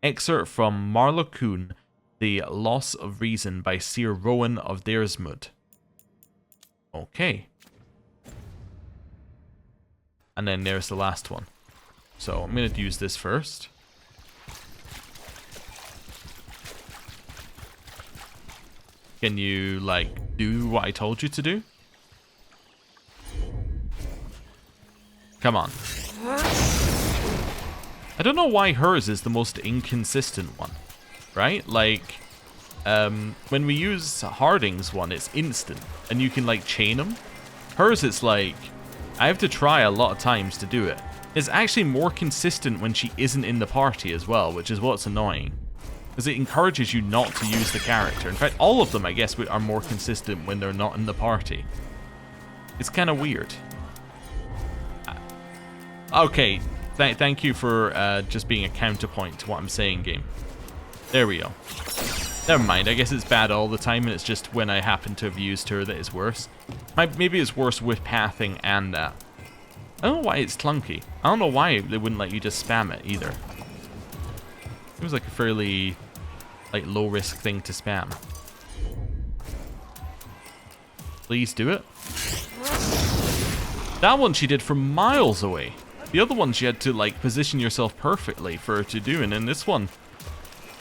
Excerpt from Marlocoon, The Loss of Reason by Sir Rowan of Daresmud. Okay. And then there's the last one. So I'm going to use this first. Can you, like, do what I told you to do? Come on. I don't know why hers is the most inconsistent one. Right? Like, when we use Harding's one, it's instant. And you can, like, chain them. Hers, it's like, I have to try a lot of times to do it. It's actually more consistent when she isn't in the party as well, which is what's annoying. Because it encourages you not to use the character. In fact, all of them, I guess, are more consistent when they're not in the party. It's kind of weird. Okay, thank you for just being a counterpoint to what I'm saying, game. There we go. Never mind, I guess it's bad all the time, and it's just when I happen to have used her that it's worse. Maybe it's worse with pathing and that. I don't know why it's clunky. I don't know why they wouldn't let you just spam it either. It was like a fairly like low risk thing to spam. Please do it. That one she did from miles away. The other one she had to like position yourself perfectly for her to do, and then this one,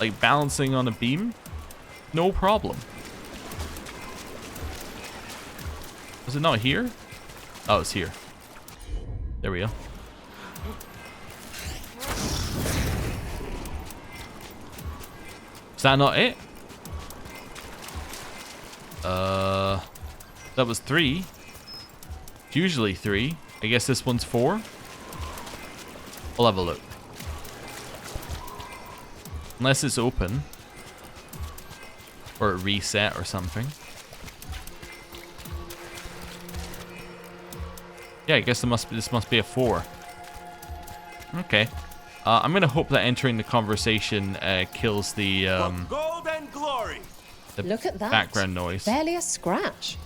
like balancing on a beam, no problem. Was it not here? Oh, it's here. There we go. Is that not it? That was 3. It's usually 3. I guess this one's 4. We'll have a look. Unless it's open. Or it reset or something. Yeah, I guess this must be a 4. Okay. I'm gonna hope that entering the conversation kills the gold and glory. Look at that. background noise. Barely a scratch.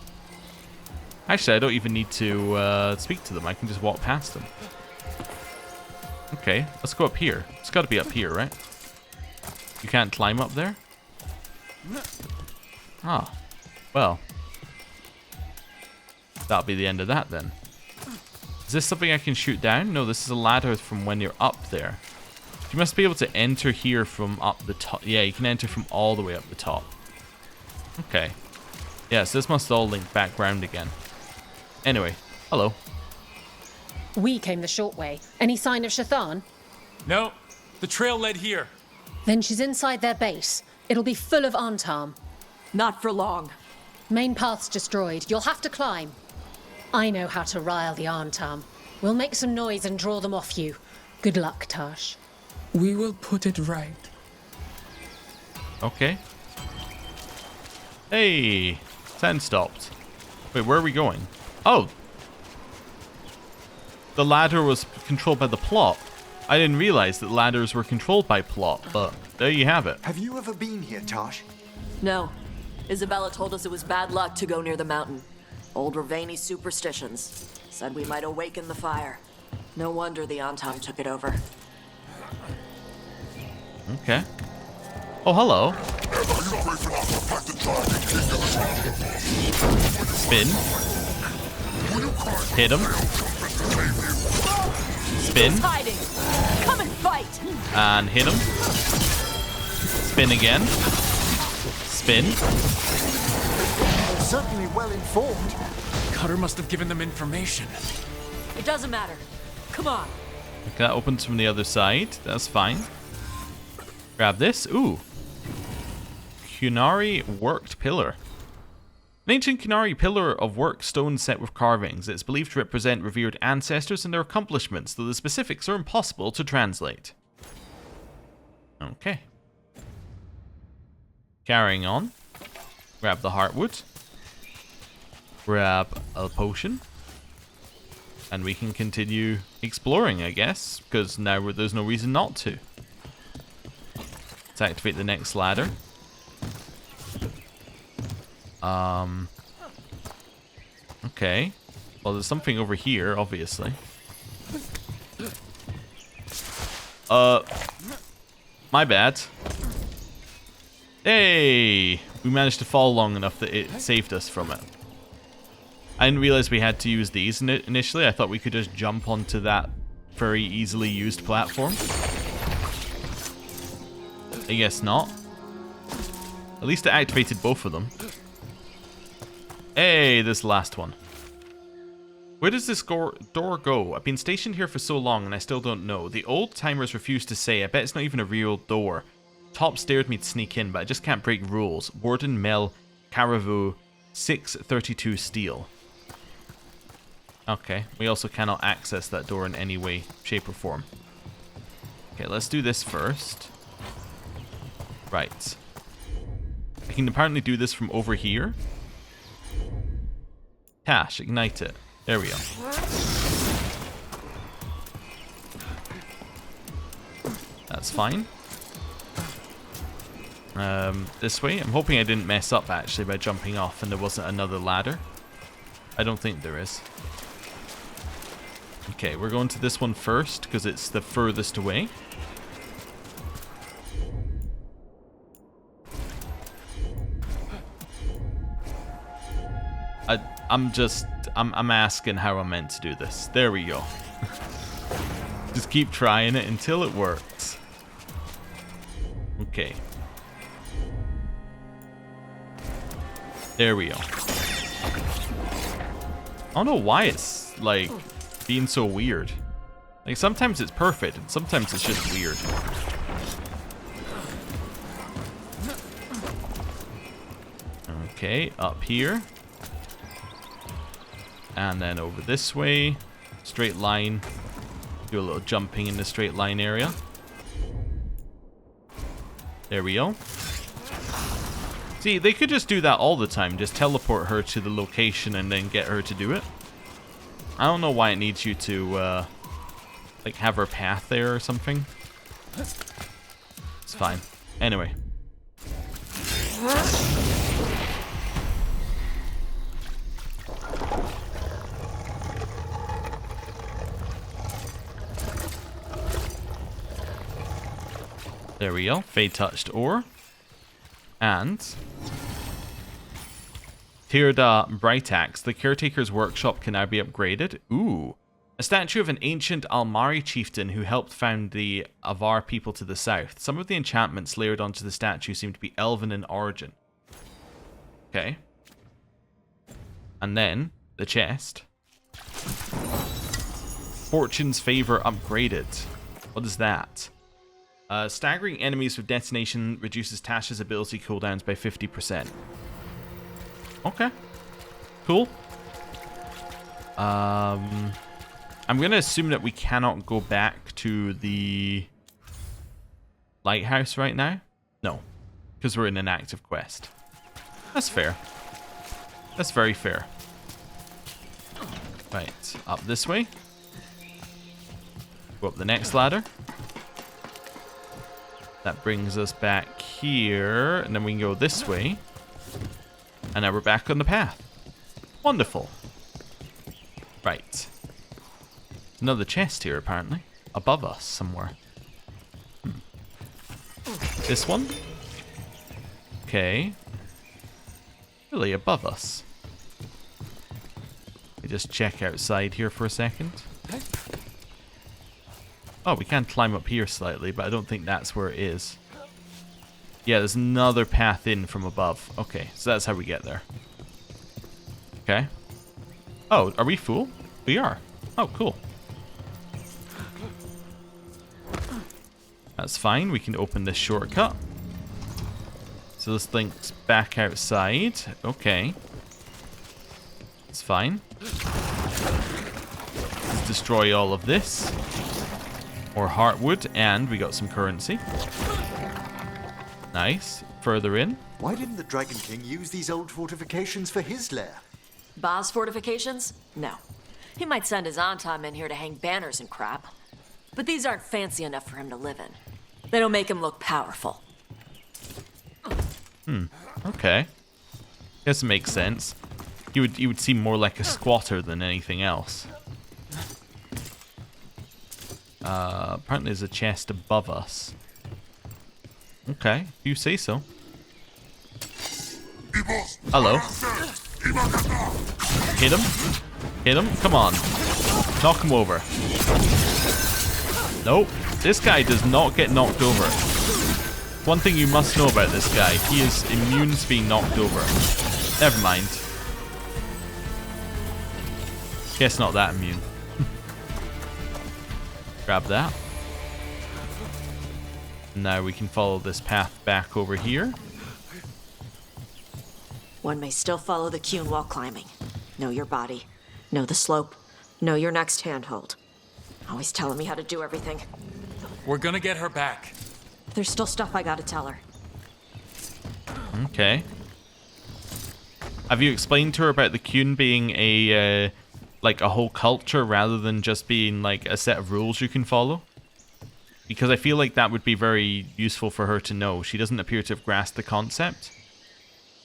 Actually, I don't even need to speak to them. I can just walk past them. Okay, let's go up here. It's got to be up here, right? You can't climb up there? Ah, well. That'll be the end of that then. Is this something I can shoot down? No, this is a ladder from when you're up there. You must be able to enter here from up the top. Yeah, you can enter from all the way up the top. Okay. Yeah, so this must all link back round again. Anyway, hello. We came the short way. Any sign of Shathan? No, the trail led here. Then she's inside their base. It'll be full of Antarm. Not for long. Main path's destroyed. You'll have to climb. I know how to rile the Antarm. We'll make some noise and draw them off you. Good luck, Tash. We will put it right. Okay. Hey, sound stopped. Wait, where are we going? Oh. The ladder was controlled by the plot. I didn't realize that ladders were controlled by plot, but there you have it. Have you ever been here, Tash? No. Isabella told us it was bad luck to go near the mountain. Old Ravani superstitions. Said we might awaken the fire. No wonder the Antam took it over. Okay. Oh, hello. Spin. Hit him. Spin. Who's hiding? Come and fight! And hit him. Spin again. Spin. They're certainly well informed. Cutter must have given them information. It doesn't matter. Come on. Okay, that opens from the other side. That's fine. Grab this. Ooh. Kunari worked pillar. An ancient Kunari pillar of work stone set with carvings. It's believed to represent revered ancestors and their accomplishments, though the specifics are impossible to translate. Okay. Carrying on. Grab the heartwood. Grab a potion. And we can continue exploring, I guess, because now there's no reason not to. Let's activate the next ladder. Okay. Well, there's something over here, obviously. My bad. Hey! We managed to fall long enough that it saved us from it. I didn't realize we had to use these initially. I thought we could just jump onto that very easily used platform. I guess not. At least it activated both of them. Hey, this last one. Where does this door go? I've been stationed here for so long and I still don't know. The old timers refuse to say. I bet it's not even a real door. Top dared me to sneak in, but I just can't break rules. Warden Mel Caravu 632 steel. Okay, we also cannot access that door in any way, shape, or form. Okay, let's do this first. Right. I can apparently do this from over here. Tash, ignite it. There we go. That's fine. This way. I'm hoping I didn't mess up actually by jumping off and there wasn't another ladder. I don't think there is. Okay, we're going to this one first because it's the furthest away. I'm asking how I'm meant to do this. There we go. Just keep trying it until it works. Okay. There we go. I don't know why it's like being so weird. Like sometimes it's perfect and sometimes it's just weird. Okay, up here. And then over this way. Straight line. Do a little jumping in the straight line area. There we go. See, they could just do that all the time. Just teleport her to the location and then get her to do it. I don't know why it needs you to, like, have her path there or something. It's fine. Anyway. There we go. Fade touched ore. And Thedas Bright Axe. The Caretaker's Workshop can now be upgraded. Ooh. A statue of an ancient Almari chieftain who helped found the Avar people to the south. Some of the enchantments layered onto the statue seem to be elven in origin. Okay. And then, the chest. Fortune's Favor upgraded. What is that? Staggering enemies with detonation reduces Tasha's ability cooldowns by 50%. Okay. Cool. I'm going to assume that we cannot go back to the lighthouse right now. No. Because we're in an active quest. That's fair. That's very fair. Right. Up this way. Go up the next ladder. That brings us back here, and then we can go this way. And now we're back on the path. Wonderful. Right. Another chest here, apparently. Above us, somewhere. This one? Okay. Really, above us. Let me just check outside here for a second. Oh, we can climb up here slightly, but I don't think that's where it is. Yeah, there's another path in from above. Okay, so that's how we get there. Okay. Oh, are we full? We are. Oh, cool. That's fine. We can open this shortcut. So this links back outside. Okay. It's fine. Let's destroy all of this. More heartwood, and we got some currency. Nice. Further in. Why didn't the Dragon King use these old fortifications for his lair? Boss fortifications? No. He might send his Antam in here to hang banners and crap. But these aren't fancy enough for him to live in. They don't make him look powerful. Okay. Guess it makes sense. He would seem more like a squatter than anything else. Apparently there's a chest above us. Okay, you say so. Hello. Hit him. Hit him. Come on. Knock him over. Nope. This guy does not get knocked over. One thing you must know about this guy, he is immune to being knocked over. Never mind. Guess not that immune. Grab that. Now we can follow this path back over here. One may still follow the Cune while climbing. Know your body. Know the slope. Know your next handhold. Always telling me how to do everything. We're gonna get her back. There's still stuff I gotta tell her. Okay. Have you explained to her about the Cune being a like a whole culture rather than just being like a set of rules you can follow? Because I feel like that would be very useful for her to know. She doesn't appear to have grasped the concept.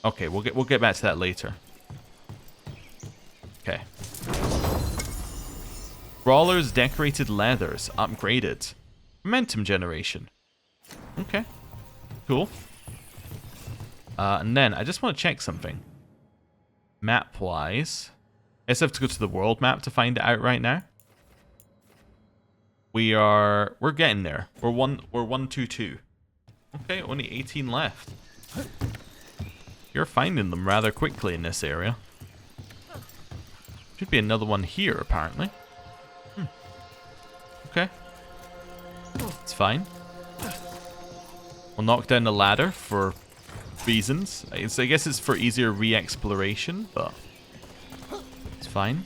Okay, we'll get back to that later. Okay. Brawler's decorated leathers upgraded. Momentum generation. Okay. Cool. And then I just want to check something. Map-wise, I guess I have to go to the world map to find it out right now. We're getting there. We're 122. Okay, only 18 left. You're finding them rather quickly in this area. Should be another one here, apparently. Okay. It's fine. We'll knock down the ladder for reasons. So I guess it's for easier re-exploration, but it's fine.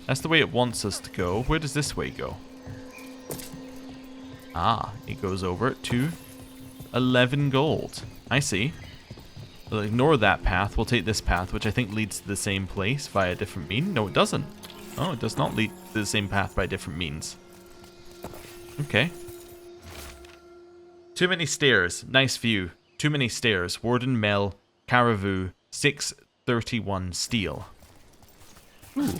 That's the way it wants us to go. Where does this way go? Ah, it goes over to 11 gold. I see. We'll ignore that path. We'll take this path, which I think leads to the same place via a different mean. No, it doesn't. Oh, it does not lead to the same path by different means. Okay. Too many stairs. Nice view. Too many stairs. Warden Mel, Caravu, 631 steel. Ooh.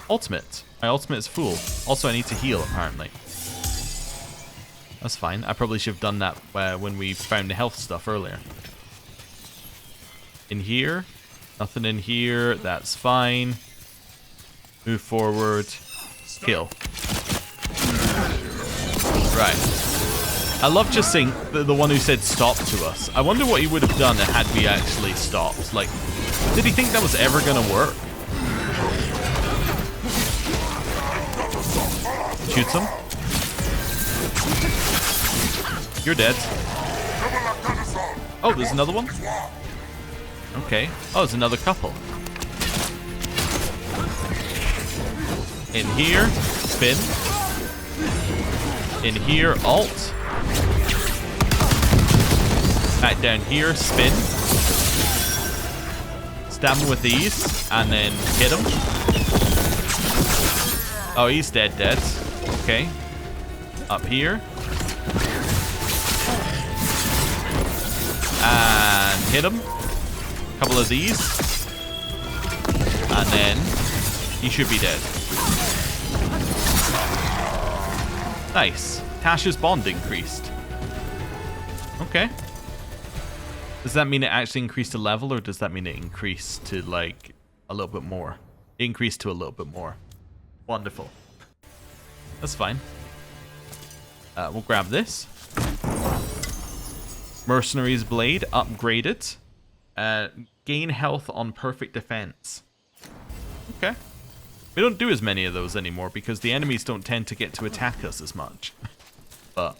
Ultimate. My ultimate is full. Also, I need to heal, apparently. That's fine. I probably should have done that when we found the health stuff earlier. In here. Nothing in here. That's fine. Move forward. Kill. Right. I love just seeing the one who said stop to us. I wonder what he would have done had we actually stopped. Like, did he think that was ever going to work? Shoots him. You're dead. Oh, there's another one? Okay. Oh, there's another couple. In here, spin. In here, alt. Back down here, spin. Stab him with these, and then hit him. Oh, he's dead. Okay. Up here. And hit him. Couple of these. And then he should be dead. Nice. Tasha's bond increased. Okay. Does that mean it actually increased a level, or does that mean it increased to, like, a little bit more? It increased to a little bit more. Wonderful. That's fine. We'll grab this. Mercenary's Blade, upgraded. Gain health on perfect defense. Okay. We don't do as many of those anymore because the enemies don't tend to get to attack us as much. But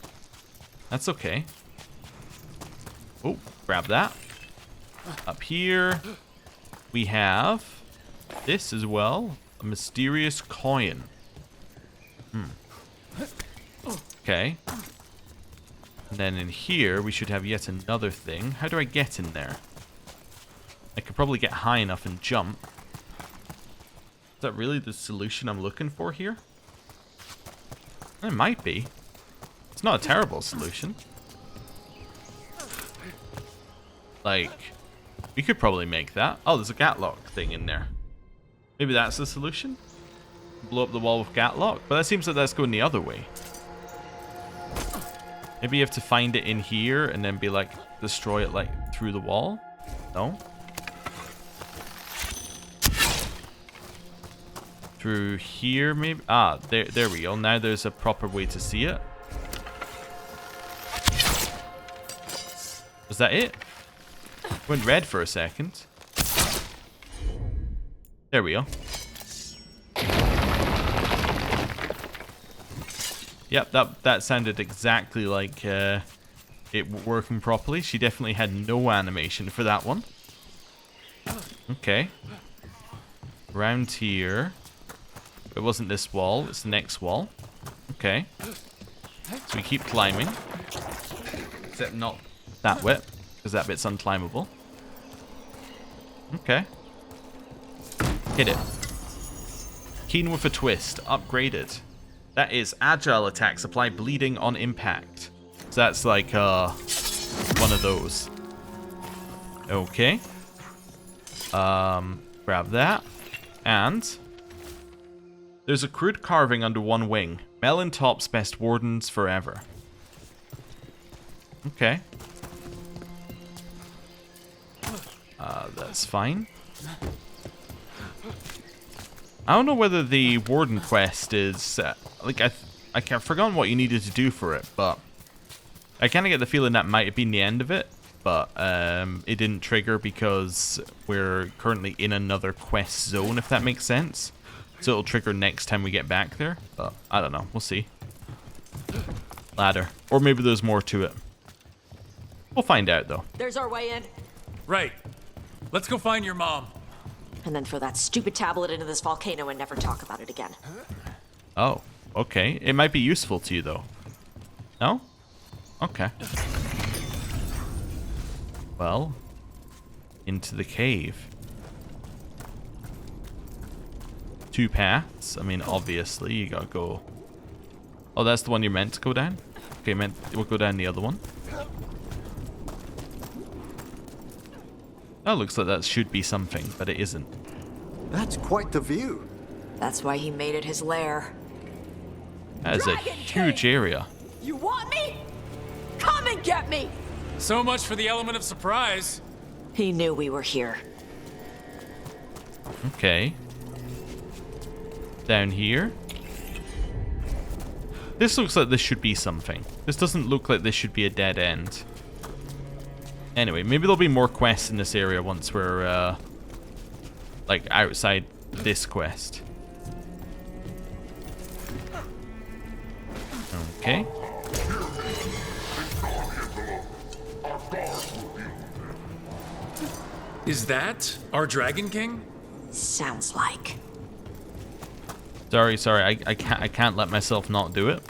that's okay. Oh, grab that. Up here, we have this as well. A mysterious coin. Okay. And then in here, we should have yet another thing. How do I get in there? I could probably get high enough and jump. Is that really the solution I'm looking for here? It might be. It's not a terrible solution. Like, we could probably make that. Oh, there's a Gatlock thing in there. Maybe that's the solution? Blow up the wall with Gatlock? But that seems like that's going the other way. Maybe you have to find it in here and then be like, destroy it like through the wall? No? Through here maybe? Ah, there we go. Now there's a proper way to see it. Was that it? Went red for a second. There we go. Yep, that sounded exactly like it working properly. She definitely had no animation for that one. Okay. Around here. It wasn't this wall, it's the next wall. Okay. So we keep climbing. Except not that bit, because that bit's unclimbable. Okay. Hit it. Keen with a twist, upgraded. That is agile attacks apply bleeding on impact. So that's like one of those. Okay. Grab that. And there's a crude carving under one wing. Melon Top's best wardens forever. Okay. That's fine. I don't know whether the warden quest is like I've forgotten what you needed to do for it, but I kind of get the feeling that might have been the end of it, but it didn't trigger because we're currently in another quest zone, if that makes sense. So it'll trigger next time we get back there, but I don't know. We'll see. Ladder, or maybe there's more to it. We'll find out, though. There's our way in. Right. Let's go find your mom. And then throw that stupid tablet into this volcano and never talk about it again. Oh, okay. It might be useful to you, though. No? Okay. Well, into the cave. 2 paths. I mean, obviously, you gotta go... Oh, that's the one you're meant to go down? Okay, we'll go down the other one. That looks like that should be something, but it isn't. That's quite the view. That's why he made it his lair. That is a huge area. You want me? Come and get me! So much for the element of surprise. He knew we were here. Okay. Down here. This looks like this should be something. This doesn't look like this should be a dead end. Anyway, maybe there'll be more quests in this area once we're, like, outside this quest. Okay. Is that our Dragon King? Sounds like. Sorry, I can't let myself not do it.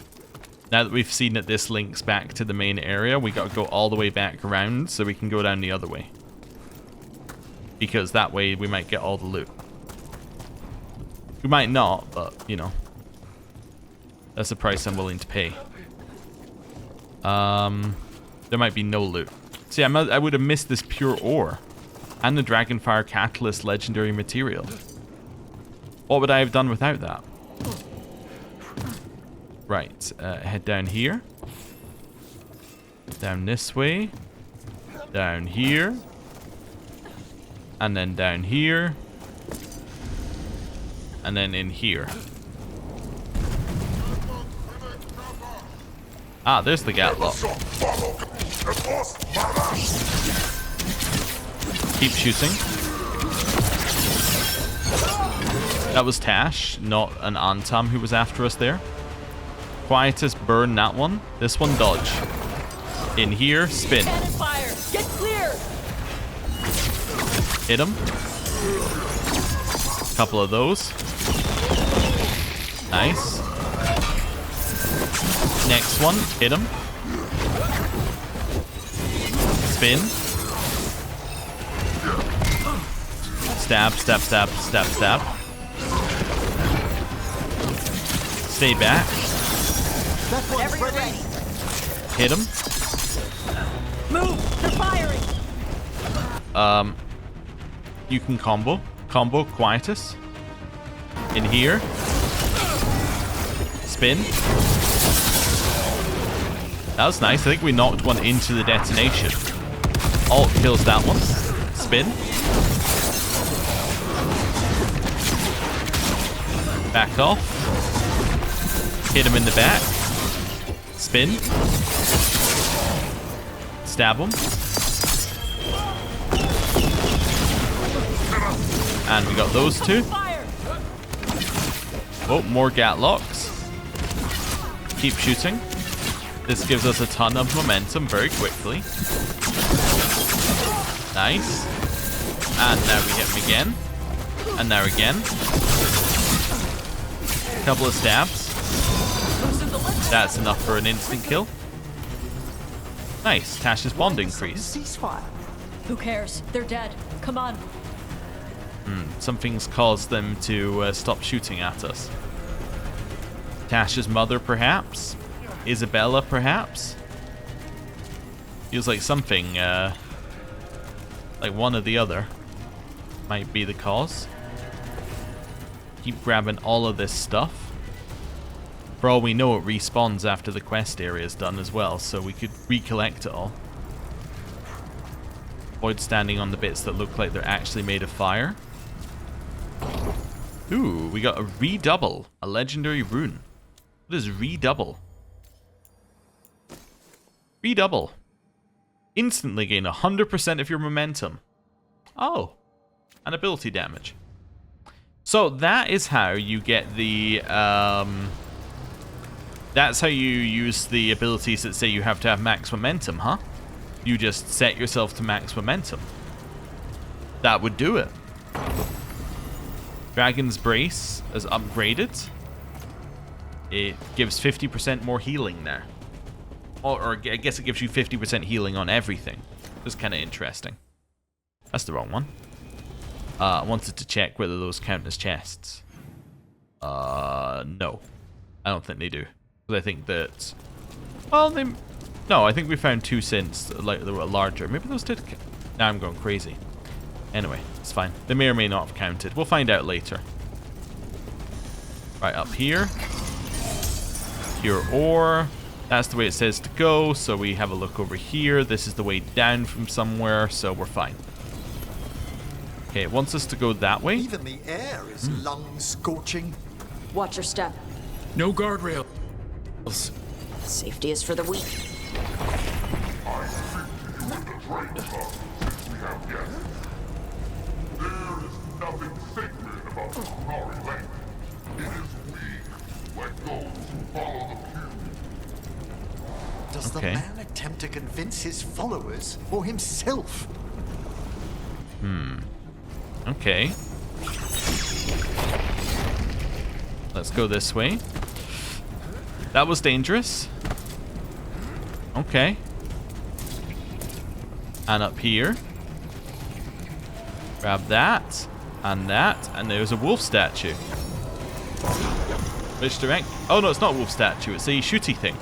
Now that we've seen that this links back to the main area, we gotta go all the way back around so we can go down the other way. Because that way we might get all the loot. We might not, but, you know. That's the price I'm willing to pay. There might be no loot. See, I would have missed this pure ore. And the Dragonfire Catalyst legendary material. What would I have done without that? Right, head down here. Down this way. Down here. And then down here. And then in here. Ah, there's the Gatlock. Keep shooting. That was Tash, not an Antam who was after us there. Quietus, burn that one. This one, dodge. In here, spin. Cannon fire! Get clear! Hit him. Couple of those. Nice. Next one, hit him. Spin. Stab, stab, stab, stab, stab. Stay back. Whenever you're ready. Hit him. Move! They're firing! You can combo. Combo Quietus. In here. Spin. That was nice. I think we knocked one into the detonation. Alt kills that one. Spin. Back off. Hit him in the back. Spin. Stab him. And we got those two. Oh, more Gatlocks. Keep shooting. This gives us a ton of momentum very quickly. Nice. And now we hit him again. And now again. Couple of stabs. That's enough for an instant kill. Nice. Tash's bond increase. Ceasefire. Who cares? They're dead. Come on. Something's caused them to stop shooting at us. Tash's mother, perhaps? Isabella, perhaps? Feels like something, like one or the other might be the cause. Keep grabbing all of this stuff. For all we know, it respawns after the quest area is done as well, so we could recollect it all. Avoid standing on the bits that look like they're actually made of fire. Ooh, we got a redouble, a legendary rune. What is redouble? Redouble. Instantly gain 100% of your momentum. Oh, and ability damage. So that is how you get the, that's how you use the abilities that say you have to have max momentum, huh? you just set yourself to max momentum. That would do it. Dragon's Brace is upgraded. It gives 50% more healing there. Or I guess it gives you 50% healing on everything. That's kind of interesting. That's the wrong one. I wanted to check whether those count as chests. No. I don't think they do. Because I think that... Well, they... No, I think we found 2 since like they were larger. Maybe those did... Now I'm going crazy. Anyway, it's fine. They may or may not have counted. We'll find out later. Right, up here. Pure ore. That's the way it says to go, so we have a look over here. This is the way down from somewhere, so we're fine. Okay, it wants us to go that way. Even the air is lung-scorching. Watch your step. No guardrails. Safety is for the weak. I speak to you in the train club since we have guests. There is nothing sacred about the Kunari land. It is weak, like those who follow the pew. Does the man attempt to convince his followers or himself? Okay. Let's go this way. That was dangerous. Okay. And up here. Grab that. And that. And there's a wolf statue. Which direct... Oh no, it's not a wolf statue. It's a shooty thing.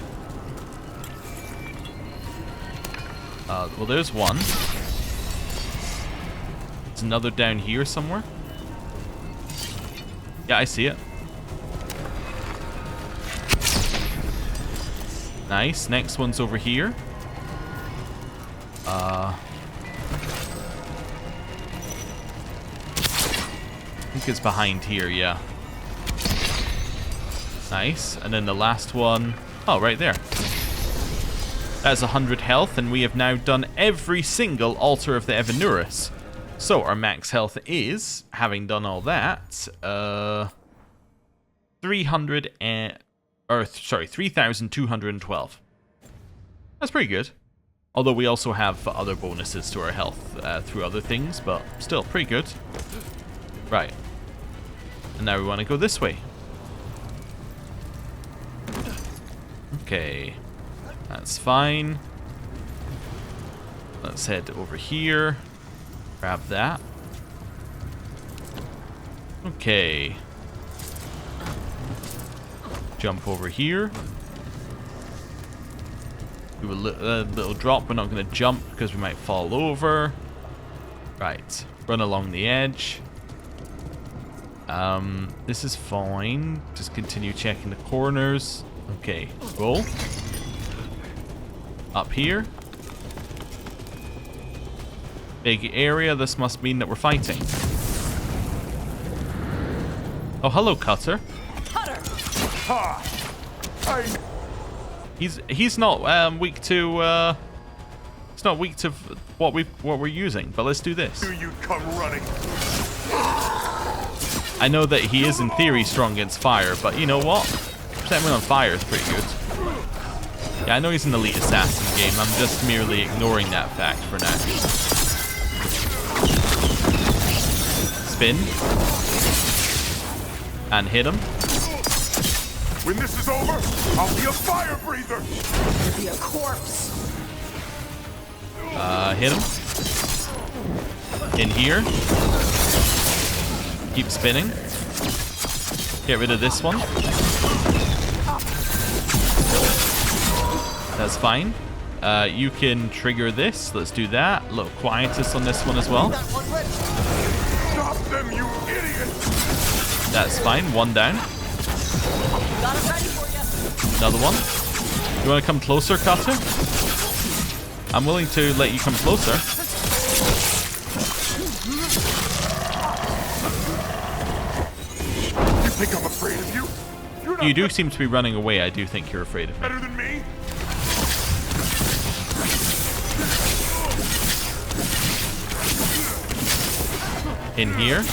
Well, there's one. There's another down here somewhere. Yeah, I see it. Nice. Next one's over here. I think it's behind here, yeah. Nice. And then the last one... Oh, right there. That's 100 health, and we have now done every single altar of the Evanurus. So our max health is, having done all that, 3,212. That's pretty good. Although we also have other bonuses to our health through other things, but still pretty good. Right. And now we want to go this way. Okay. That's fine. Let's head over here. Grab that. Okay. Jump over here. Do a little drop. We're not going to jump because we might fall over. Right. Run along the edge. This is fine. Just continue checking the corners. Okay. Roll. Up here. Big area. This must mean that we're fighting. Oh, hello, Cutter. Cutter! He's not weak to it's not weak to what we're using, but let's do this. You come running. I know that he is in theory strong against fire, but you know what? Setting him on fire is pretty good. Yeah, I know he's an elite assassin game. I'm just merely ignoring that fact for now. Spin. And hit him. When this is over, I'll be a fire breather. You'll be a corpse. Hit him. In here. Keep spinning. Get rid of this one. That's fine. You can trigger this. Let's do that. A little quietus on this one as well. Stop them, you idiot! That's fine. One down. Got it ready for you. Another one. You want to come closer, Cutter? I'm willing to let you come closer. You think I'm afraid of you? You're not You do seem to be running away. I do think you're afraid of me. better than me. In here.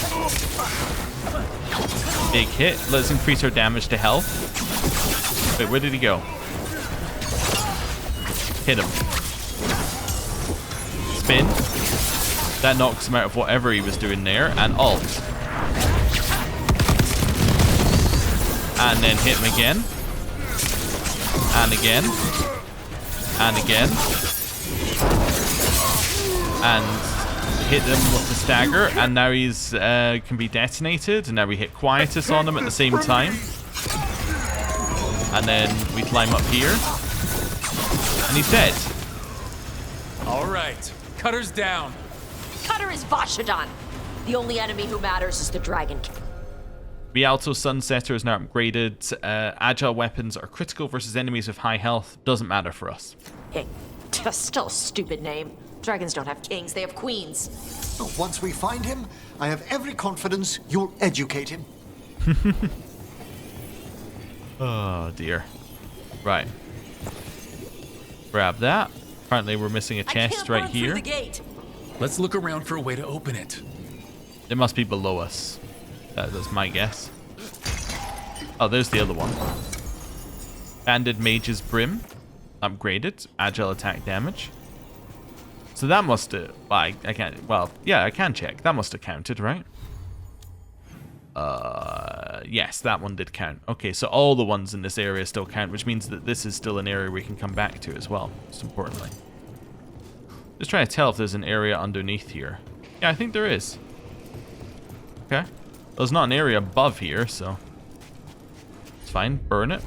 Big hit. Let's increase our damage to health. Wait, where did he go? Hit him. spin. That knocks him out of whatever he was doing there, and ult. And then hit him again. And again. And again. And hit them with the stagger, and now he's can be detonated, and now we hit Quietus on him at the same time. And then we climb up here. And he's dead. All right. Cutter's down. Cutter is Vashadon. The only enemy who matters is the Dragon King. Rialto Sunsetter is now upgraded. Agile weapons are critical versus enemies with high health. Doesn't matter for us. Hey, still a stupid name. Dragons don't have kings, they have queens. Once we find him, I have every confidence you'll educate him. Oh dear. Right. Grab that. Apparently we're missing a chest right here. The gate. Let's look around for a way to open it. It must be below us. That's my guess. Oh, there's the other one. Banded Mage's Brim. Upgraded. Agile attack damage. So that must have... I can't... Well, yeah, I can check. That must have counted, right? Yes, that one did count. Okay, so all the ones in this area still count, which means that this is still an area we can come back to as well, most importantly. Just trying to tell if there's an area underneath here. Yeah, I think there is. Okay. There's not an area above here, so... It's fine. Burn it.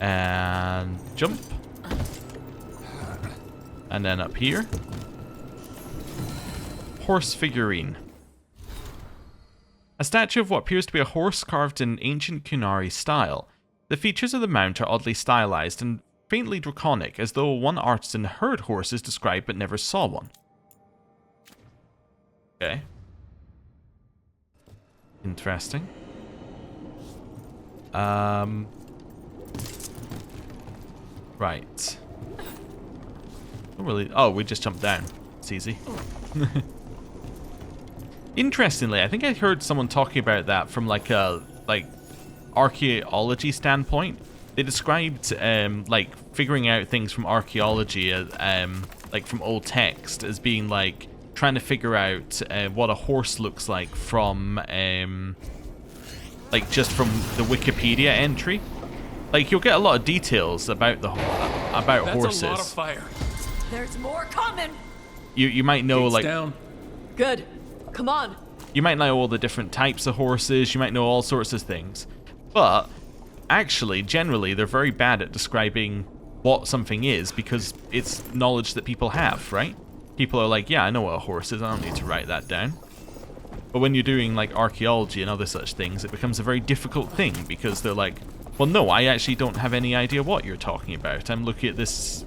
And jump. And then up here. Horse figurine. A statue of what appears to be a horse carved in ancient Kunari style. The features of the mount are oddly stylized and faintly draconic, as though one artisan heard horses described but never saw one. Okay. Interesting. Right. Not really. Oh, we just jumped down. It's easy. Interestingly, I think I heard someone talking about that from like a archaeology standpoint. They described like figuring out things from archaeology, like from old text, as being like trying to figure out what a horse looks like from like just from the Wikipedia entry. Like you'll get a lot of details about horses. That's a lot of fire. There's more coming. You might know Gates like down. Good. Come on. You might know all the different types of horses. You might know all sorts of things, but actually, generally, they're very bad at describing what something is because it's knowledge that people have, right? People are like, yeah, I know what a horse is. I don't need to write that down. But when you're doing like archaeology and other such things, it becomes a very difficult thing because they're like, well, no, I actually don't have any idea what you're talking about. I'm looking at this,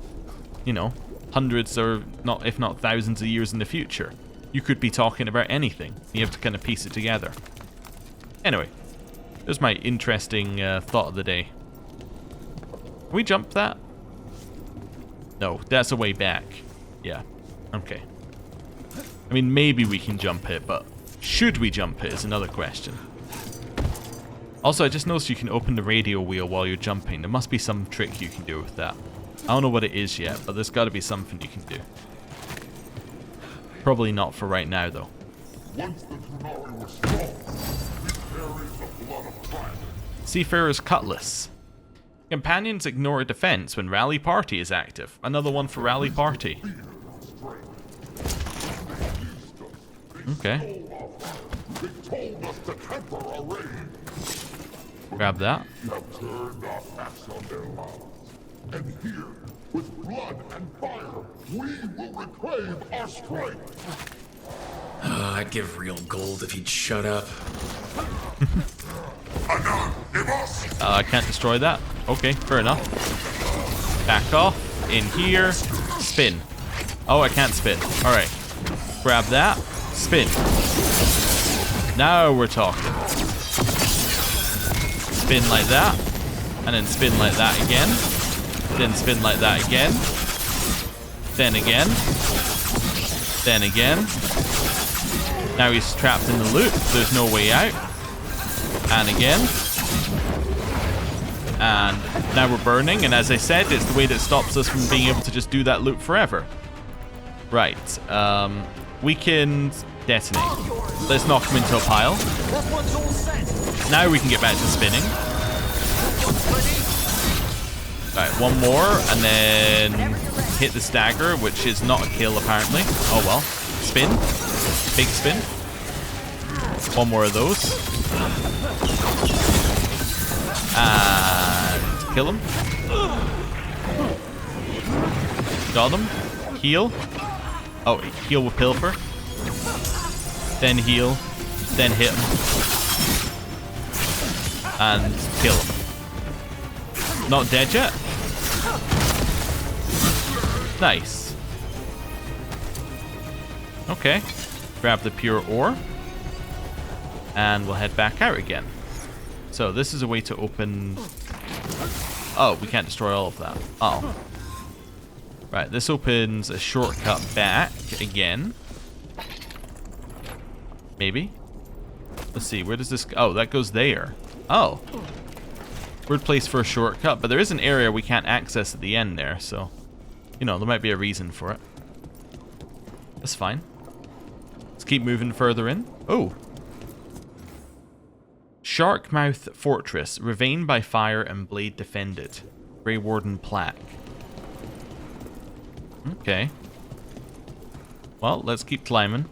you know, hundreds or not, if not thousands of years in the future. You could be talking about anything. You have to kind of piece it together. Anyway, there's my interesting thought of the day. Can we jump that? No, that's a way back. Yeah, okay. I mean, maybe we can jump it, but should we jump it is another question. Also, I just noticed you can open the radio wheel while you're jumping. There must be some trick you can do with that. I don't know what it is yet, but there's got to be something you can do. Probably not for right now, though. Once the Kunari were strong, we carried the blood of dragons. Seafarer's Cutlass. Companions ignore a defense when Rally Party is active. Another one for Rally Party. Okay. They told us to temper our rage. Grab that. We have turned our backs on their lives. And here, with blood and fire, we will reclaim our strength. I'd give real gold if he'd shut up. I can't destroy that. Okay, fair enough. Back off. In here. Spin. Oh, I can't spin. Alright. Grab that. Spin. Now we're talking. Spin like that. And then spin like that again. Then spin like that again. Then again. Then again. Now he's trapped in the loop. There's no way out. And again. And now we're burning, and as I said, it's the way that stops us from being able to just do that loop forever. Right, we can detonate. Let's knock him into a pile. Now we can get back to spinning. Right, one more, and then hit the stagger, which is not a kill apparently. Oh well. Spin. Big spin. One more of those. And kill him. Got him. Heal. Oh, heal with Pilfer. Then heal. Then hit him. And kill him. Not dead yet? Nice. Okay. Grab the pure ore. And we'll head back out again. So this is a way to open... Oh, we can't destroy all of that. Oh. Right, this opens a shortcut back again. Maybe? Let's see, where does this go? Oh, that goes there. Oh. Weird place for a shortcut, but there is an area we can't access at the end there, so... You know, there might be a reason for it. That's fine. Let's keep moving further in. Oh. Sharkmouth Fortress, ravine by fire and blade defended. Grey Warden plaque. Okay. Well, let's keep climbing.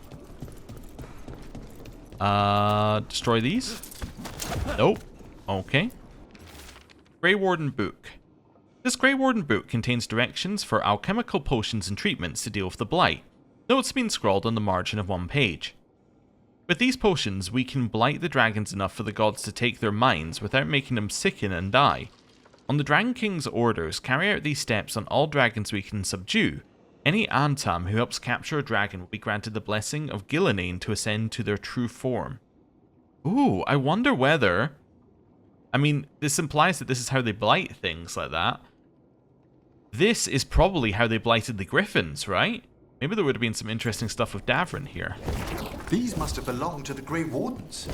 Destroy these? Nope. Okay. Grey Warden book. This Grey Warden book contains directions for alchemical potions and treatments to deal with the blight. Notes have been scrawled on the margin of one page. With these potions, we can blight the dragons enough for the gods to take their minds without making them sicken and die. On the Dragon King's orders, carry out these steps on all dragons we can subdue. Any Antam who helps capture a dragon will be granted the blessing of Gillinane to ascend to their true form. Ooh, I wonder whether... I mean, this implies that this is how they blight things like that. This is probably how they blighted the griffins, right? Maybe there would have been some interesting stuff with Davrin here. These must have belonged to the Grey Wardens.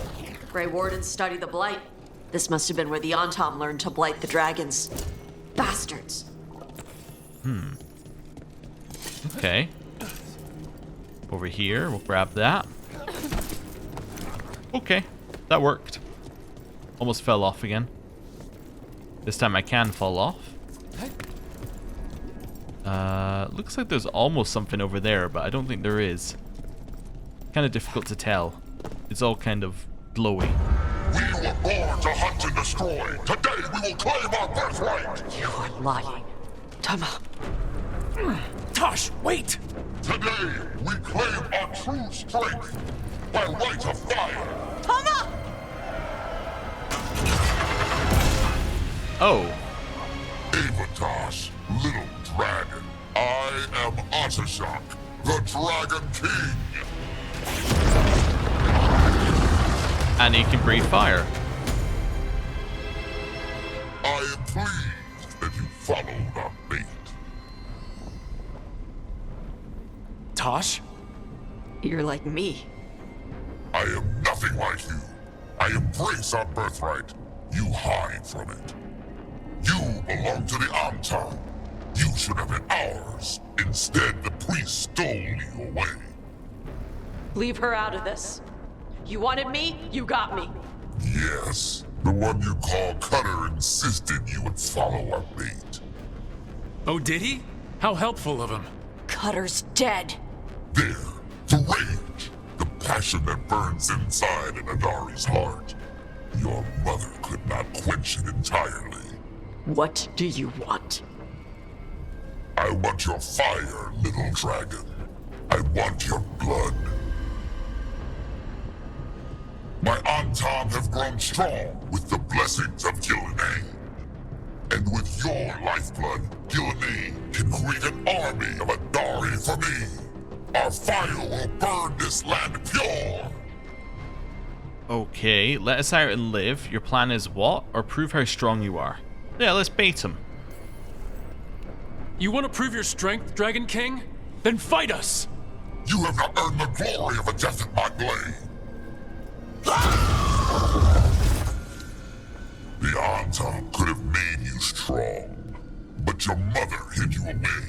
Grey Wardens study the blight. This must have been where the Antam learned to blight the dragons. Bastards. Okay. Over here, we'll grab that. Okay, that worked. Almost fell off again. This time I can fall off. Looks like there's almost something over there, but I don't think there is. Kind of difficult to tell. It's all kind of glowy. We were born to hunt and destroy. Today we will claim our birthright. You are lying. Tama. Tosh, wait! Today we claim our true strength by right of fire. Tama! Oh. Avatosh, little dragon. I am Ottershok, the Dragon King. And he can breathe fire. I am pleased that you followed our bait. Tosh? You're like me. I am nothing like you. I embrace our birthright. You hide from it. You belong to the Antam. You should have been ours. Instead, the priest stole you away. Leave her out of this. You wanted me, you got me. Yes, the one you call Cutter insisted you would follow our bait. Oh, did he? How helpful of him. Cutter's dead. There, the rage, the passion that burns inside an Adari's heart. Your mother could not quench it entirely. What do you want? I want your fire, little dragon. I want your blood. My Antam have grown strong with the blessings of Gillinane. And with your lifeblood, Gillinane can create an army of Adari for me. Our fire will burn this land pure. Okay, let us out and live. Your plan is what? Or prove how strong you are? Yeah, let's bait him. You want to prove your strength, Dragon King? Then fight us! You have not earned the glory of a death at my blade. The Antam could have made strong. But your mother hid you away,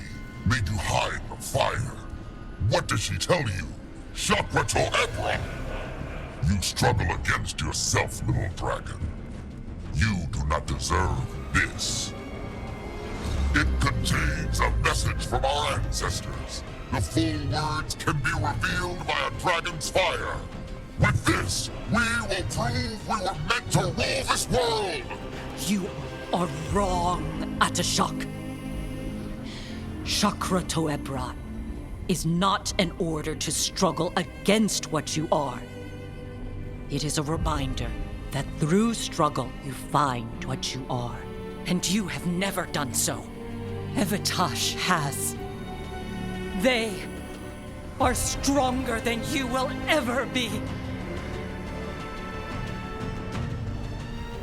made you hide from fire. What did she tell you? Chakra to Ebra! You struggle against yourself, little dragon. You do not deserve this. It contains a message from our ancestors. The full words can be revealed by a dragon's fire. With this, we will prove we were meant to rule this world! You are wrong, Atashak. Chakra to Ebra is not an order to struggle against what you are. It is a reminder that through struggle you find what you are. And you have never done so. Evitash has. They are stronger than you will ever be.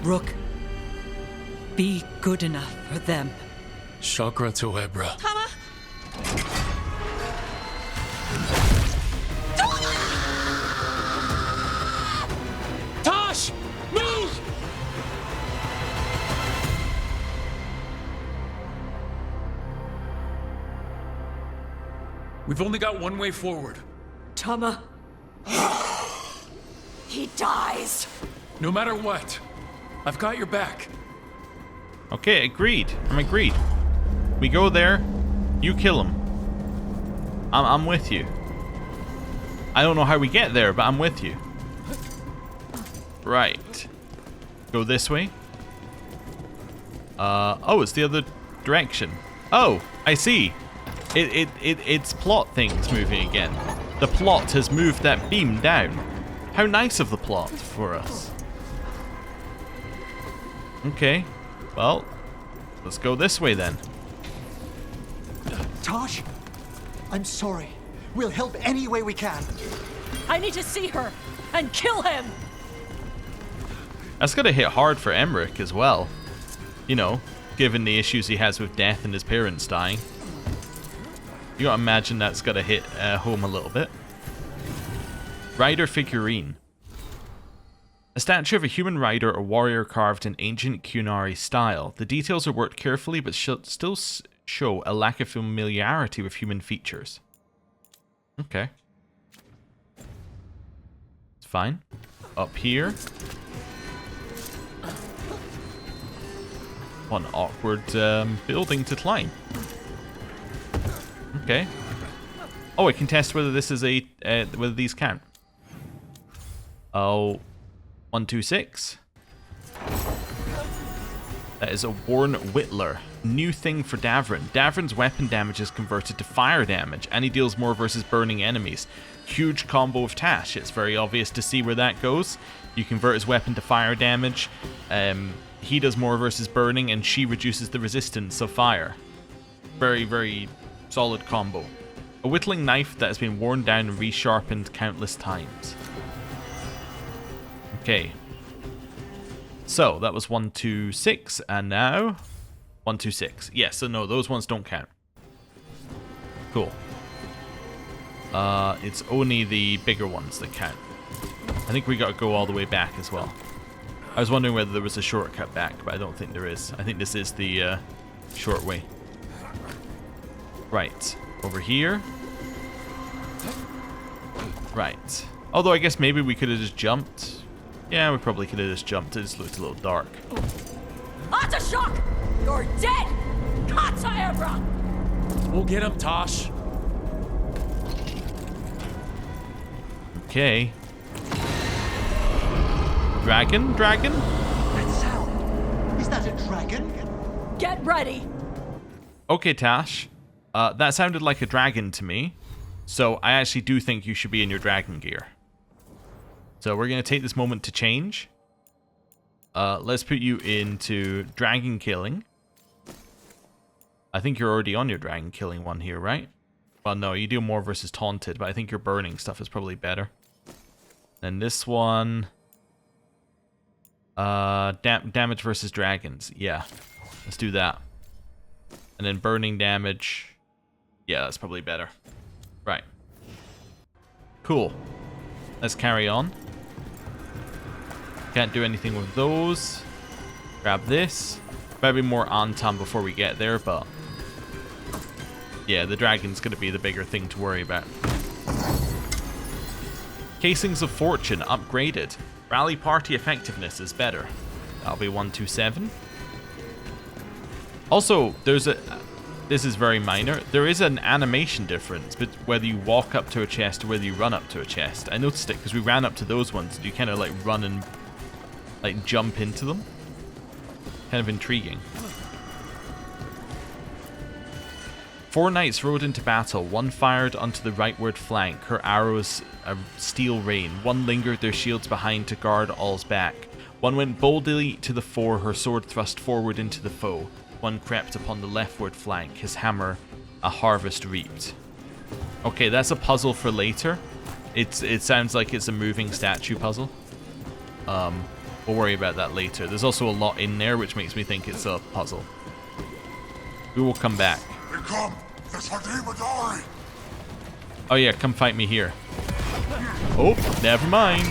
Rook, be good enough for them. Chakra to Ebra. Tosh! Move! We've only got one way forward. Tama. He dies. No matter what, I've got your back. Okay, agreed. I'm agreed. We go there, you kill him. I'm with you. I don't know how we get there, but I'm with you. Right. Go this way. Oh, it's the other direction. Oh, I see. It's plot things moving again. The plot has moved that beam down. How nice of the plot for us. Okay. Well, let's go this way then. Tosh, I'm sorry. We'll help any way we can. I need to see her and kill him. That's gonna hit hard for Emmerich as well. You know, given the issues he has with death and his parents dying. You gotta imagine that's gotta hit home a little bit. Rider figurine. A statue of a human rider or warrior carved in ancient Qunari style. The details are worked carefully but still show a lack of familiarity with human features. Okay. It's fine. Up here. What an awkward building to climb. Okay. Oh, I can test whether this is a whether these count. Oh, 126. That is a worn Whittler. New thing for Davrin. Davrin's weapon damage is converted to fire damage, and he deals more versus burning enemies. Huge combo of Tash. It's very obvious to see where that goes. You convert his weapon to fire damage. He does more versus burning, and she reduces the resistance of fire. Very, very solid combo. A whittling knife that has been worn down and resharpened countless times. Okay. So, that was 126, and now 126. Yes, so no, those ones don't count. Cool. It's only the bigger ones that count. I think we gotta go all the way back as well. I was wondering whether there was a shortcut back, but I don't think there is. I think this is the short way. Right. Over here. Right. Although I guess maybe we could have just jumped. Yeah, we probably could have just jumped. It just looked a little dark. Atashak! You're dead! Kata Ebra! We'll get him, Tosh. Okay. Dragon? Dragon? That sound. Is that a dragon? Get ready! Okay, Tash. That sounded like a dragon to me. So I actually do think you should be in your dragon gear. So we're going to take this moment to change. Let's put you into dragon killing. I think you're already on your dragon killing one here, right? Well, no, you do more versus taunted, but I think your burning stuff is probably better. And this one... damage versus dragons. Yeah, let's do that. And then burning damage. Yeah, that's probably better. Right. Cool. Let's carry on. Can't do anything with those. Grab this. Maybe more Antam before we get there, but yeah, the dragon's going to be the bigger thing to worry about. Casings of Fortune upgraded. Rally party effectiveness is better. That'll be 127. Also, there's a... This is very minor. There is an animation difference, but whether you walk up to a chest or whether you run up to a chest. I noticed it because we ran up to those ones and you kind of like run and like jump into them. Kind of intriguing. 4 knights rode into battle. One fired onto the rightward flank, her arrows a steel rain. One lingered their shields behind to guard all's back. One went boldly to the fore, her sword thrust forward into the foe. One crept upon the leftward flank, his hammer a harvest reaped. Okay, that's a puzzle for later. It sounds like it's a moving statue puzzle. We'll worry about that later. There's also a lot in there, which makes me think it's a puzzle. We will come back. They come! The Sardimidari! Oh yeah, come fight me here. Oh, never mind.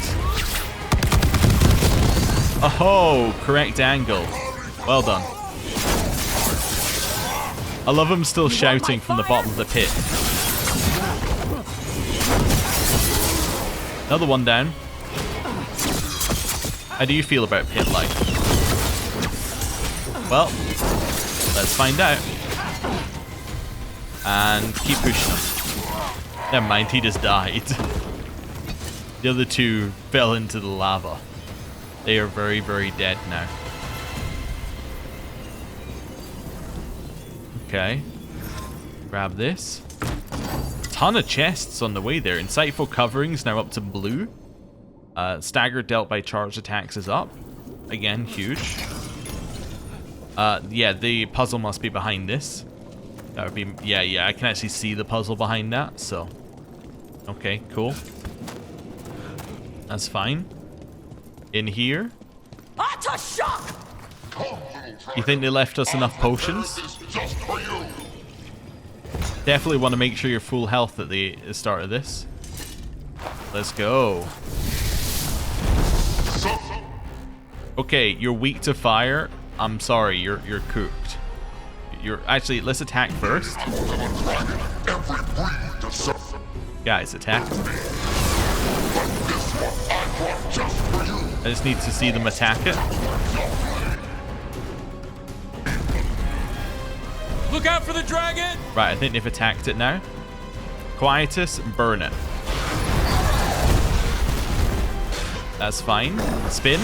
Oh, correct angle. Well done. I love him still shouting from the bottom of the pit. Another one down. How do you feel about pit life? Well, let's find out. And keep pushing him. Never mind, he just died. The other two fell into the lava. They are very, very dead now. Okay. Grab this. Ton of chests on the way there. Insightful coverings now up to blue. Stagger dealt by charged attacks is up. Again, huge. Yeah, the puzzle must be behind this. That would be... Yeah, I can actually see the puzzle behind that, so... Okay, cool. That's fine. In here. Shock! You think they left us enough potions? Definitely want to make sure you're full health at the start of this. Let's go. Okay, you're weak to fire. I'm sorry, you're cooked. You're actually, let's attack first. Guys, attack. I just need to see them attack it. Look out for the dragon! Right, I think they've attacked it now. Quietus, burn it. That's fine. Spin.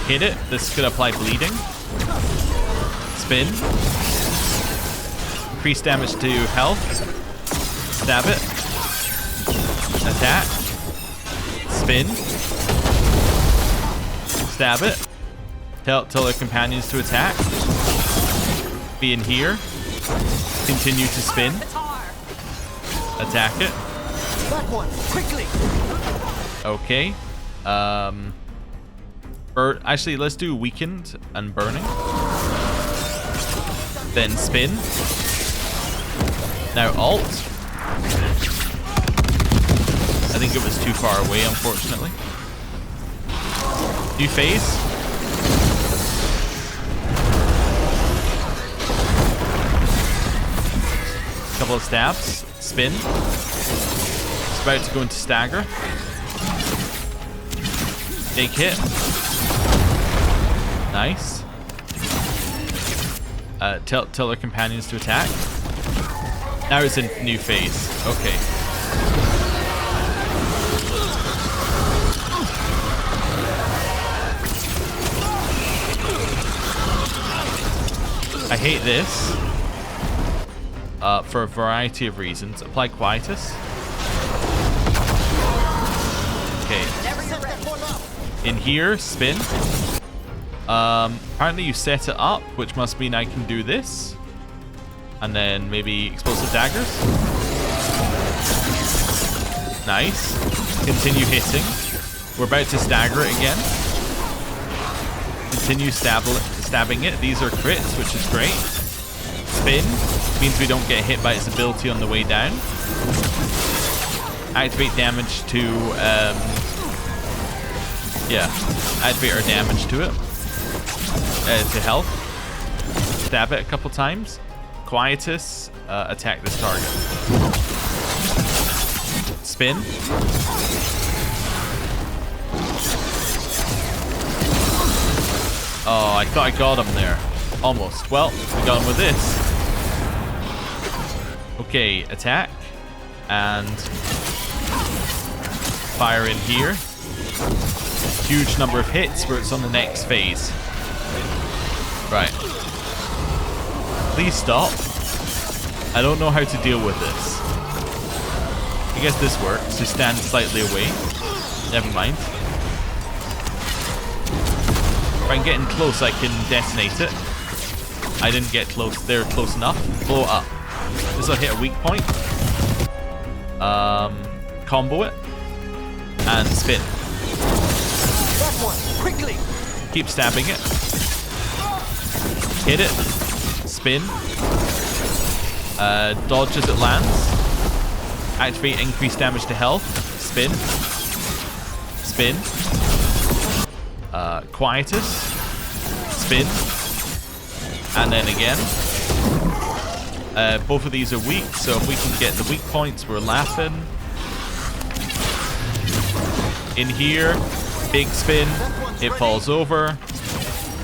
Hit it. This could apply bleeding. Spin. Increase damage to health. Stab it. Attack. Spin. Stab it. Tell their companions to attack. Be in here. Continue to spin. Attack it. That one, quickly! Okay. Actually, let's do weakened and burning. Then spin. Now alt. I think it was too far away, unfortunately. New phase. Couple of stabs. Spin. It's about to go into stagger. Big hit. Nice. Tell their companions to attack. Now it's in new phase. Okay. I hate this. For a variety of reasons. Apply Quietus. Okay. In here, spin. Apparently you set it up, which must mean I can do this. And then maybe explosive daggers. Nice. Continue hitting. We're about to stagger it again. Continue stabbing it. These are crits, which is great. Spin means we don't get hit by its ability on the way down. Activate damage to, activate our damage to it. to health. Stab it a couple times. Quietus, attack this target. Spin. Oh, I thought I got him there. Almost. Well, we got him with this. Okay, attack. And fire in here. Huge number of hits where it's on the next phase. Right. Please stop. I don't know how to deal with this. I guess this works. Just stand slightly away. Never mind. If I'm getting close, I can detonate it. I didn't get close there close enough. Blow it up. This will hit a weak point. Combo it. And spin. That one, quickly! Keep stabbing it. Hit it. Spin. Dodge as it lands. Activate increased damage to health. Spin. Spin. Quietus. Spin. And then again. Both of these are weak, so if we can get the weak points, we're laughing. In here, big spin, it falls over.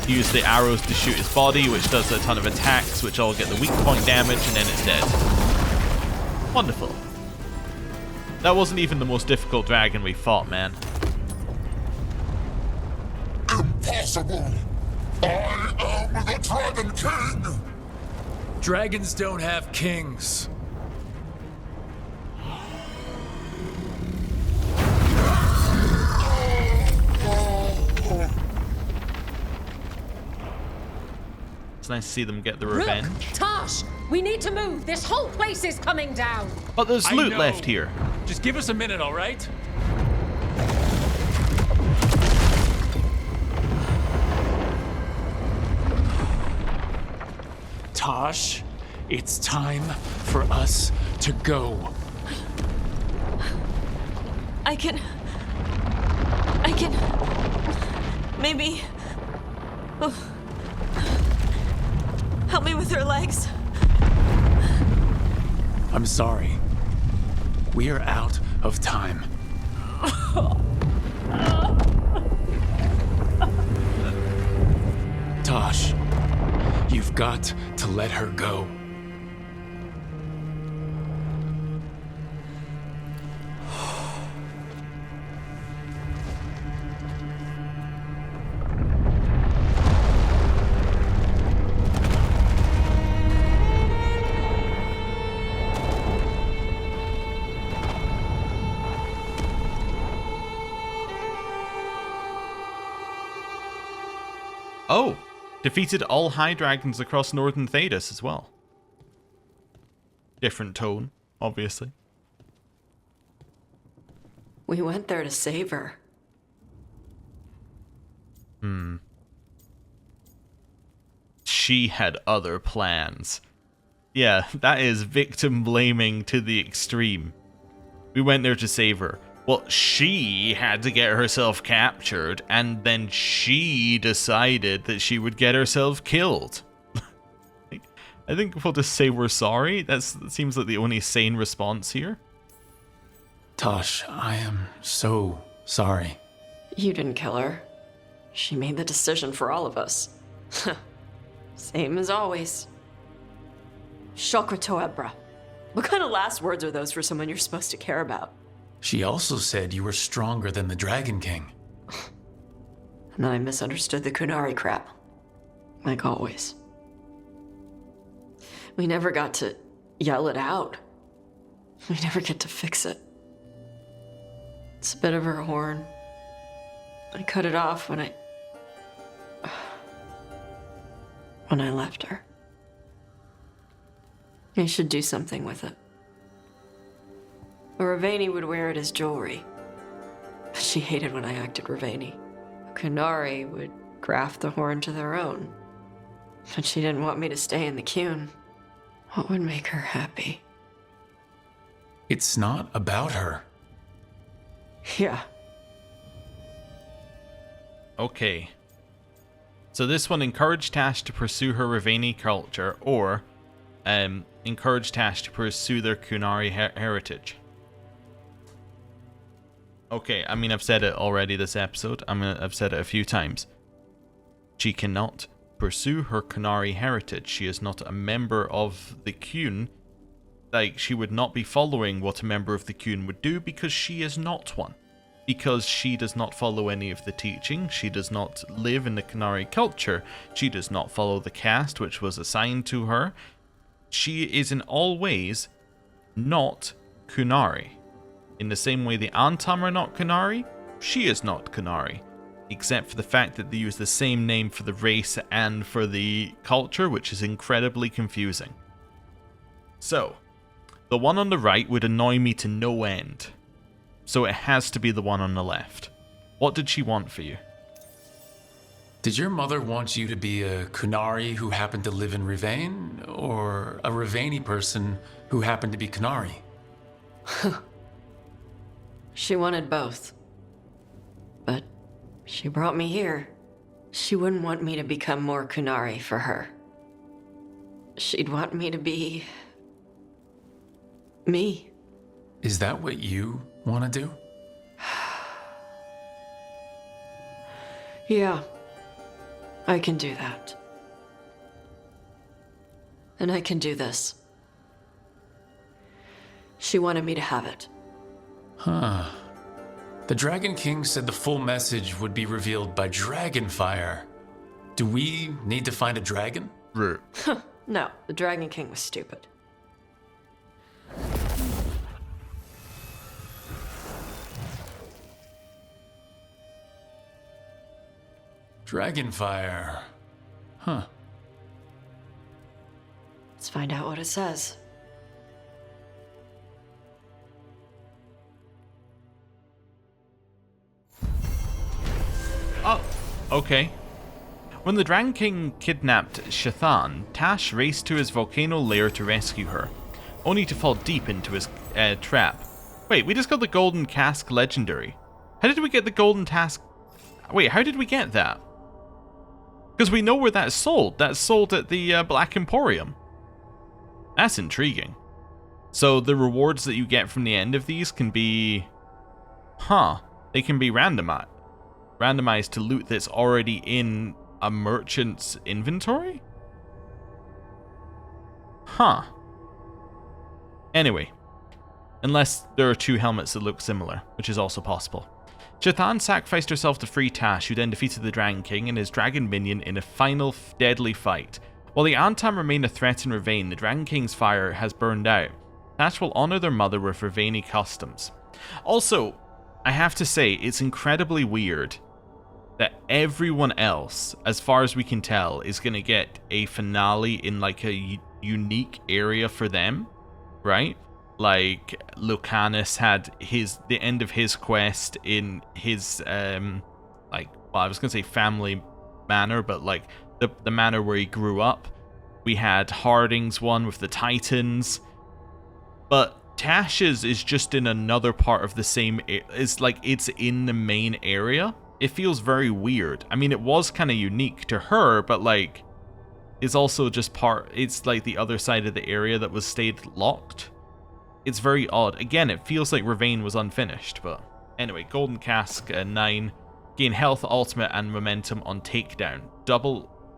Use the arrows to shoot his body, which does a ton of attacks, which all get the weak point damage, and then it's dead. Wonderful. That wasn't even the most difficult dragon we fought, man. Impossible! I am the Dragon King! Dragons don't have kings. It's nice to see them get the revenge. Rook, Tosh, we need to move. This whole place is coming down. But there's I loot know. left here. Just give us a minute, all right? Tosh, it's time for us to go. I can... Maybe... Oh. Help me with her legs. I'm sorry. We are out of time. Tosh, you've got to let her go. Oh, defeated all high dragons across northern Thedas as well. Different tone, obviously. We went there to save her. She had other plans. Yeah, that is victim blaming to the extreme. We went there to save her. Well, she had to get herself captured, and then she decided that she would get herself killed. I think we'll just say we're sorry. That seems like the only sane response here. Tosh, I am so sorry. You didn't kill her. She made the decision for all of us. Same as always. Shokrato Ebra. What kind of last words are those for someone you're supposed to care about? She also said you were stronger than the Dragon King. And then I misunderstood the Kunari crap. Like always. We never got to yell it out. We never get to fix it. It's a bit of her horn. I cut it off when I left her. I should do something with it. Ravani would wear it as jewelry. But she hated when I acted Ravani. Kunari would graft the horn to their own. But she didn't want me to stay in the Qun. What would make her happy? It's not about her. Yeah. Okay. So this one, encourage Tash to pursue her Raveni culture, or encourage Tash to pursue their Kunari heritage. Okay, I mean, I've said it already this episode. I've said it a few times. She cannot pursue her Kunari heritage. She is not a member of the Kun. Like, she would not be following what a member of the Kun would do because she is not one. Because she does not follow any of the teaching, she does not live in the Kunari culture, she does not follow the caste which was assigned to her. She is in all ways not Kunari. In the same way the Antam are not Kunari, she is not Kunari. Except for the fact that they use the same name for the race and for the culture, which is incredibly confusing. So, the one on the right would annoy me to no end. So it has to be the one on the left. What did she want for you? Did your mother want you to be a Kunari who happened to live in Rivain, or a Raveni person who happened to be Kunari? She wanted both. But she brought me here. She wouldn't want me to become more Kunari for her. She'd want me to be... me. Is that what you want to do? Yeah. I can do that. And I can do this. She wanted me to have it. Huh. The Dragon King said the full message would be revealed by Dragonfire. Do we need to find a dragon? Rook. No, the Dragon King was stupid. Dragonfire. Huh. Let's find out what it says. Oh, okay. When the Dragon King kidnapped Shathan, Tash raced to his volcano lair to rescue her, only to fall deep into his trap. Wait, we just got the Golden Cask Legendary. How did we get the Golden Cask? Wait, how did we get that? Because we know where that's sold. That's sold at the Black Emporium. That's intriguing. So the rewards that you get from the end of these can be... Huh. They can be randomized to loot that's already in a merchant's inventory? Huh. Anyway. Unless there are two helmets that look similar, which is also possible. Shathan sacrificed herself to free Tash, who then defeated the Dragon King and his dragon minion in a final deadly fight. While the Antam remain a threat in Rivain, the Dragon King's fire has burned out. Tash will honor their mother with Raveni customs. Also, I have to say, it's incredibly weird that everyone else, as far as we can tell, is going to get a finale in like a unique area for them, right? Like Lucanus had the end of his quest in his I was gonna say family manor, but like the manor where he grew up. We had Harding's one with the Titans, but Tash's is just in another part of the same. It's like it's in the main area. It feels very weird. I mean, it was kind of unique to her, but like it's also just it's like the other side of the area that was stayed locked. It's very odd. Again, it feels like Rivain was unfinished, but anyway, Golden Cask 9. Gain health, ultimate, and momentum on takedown.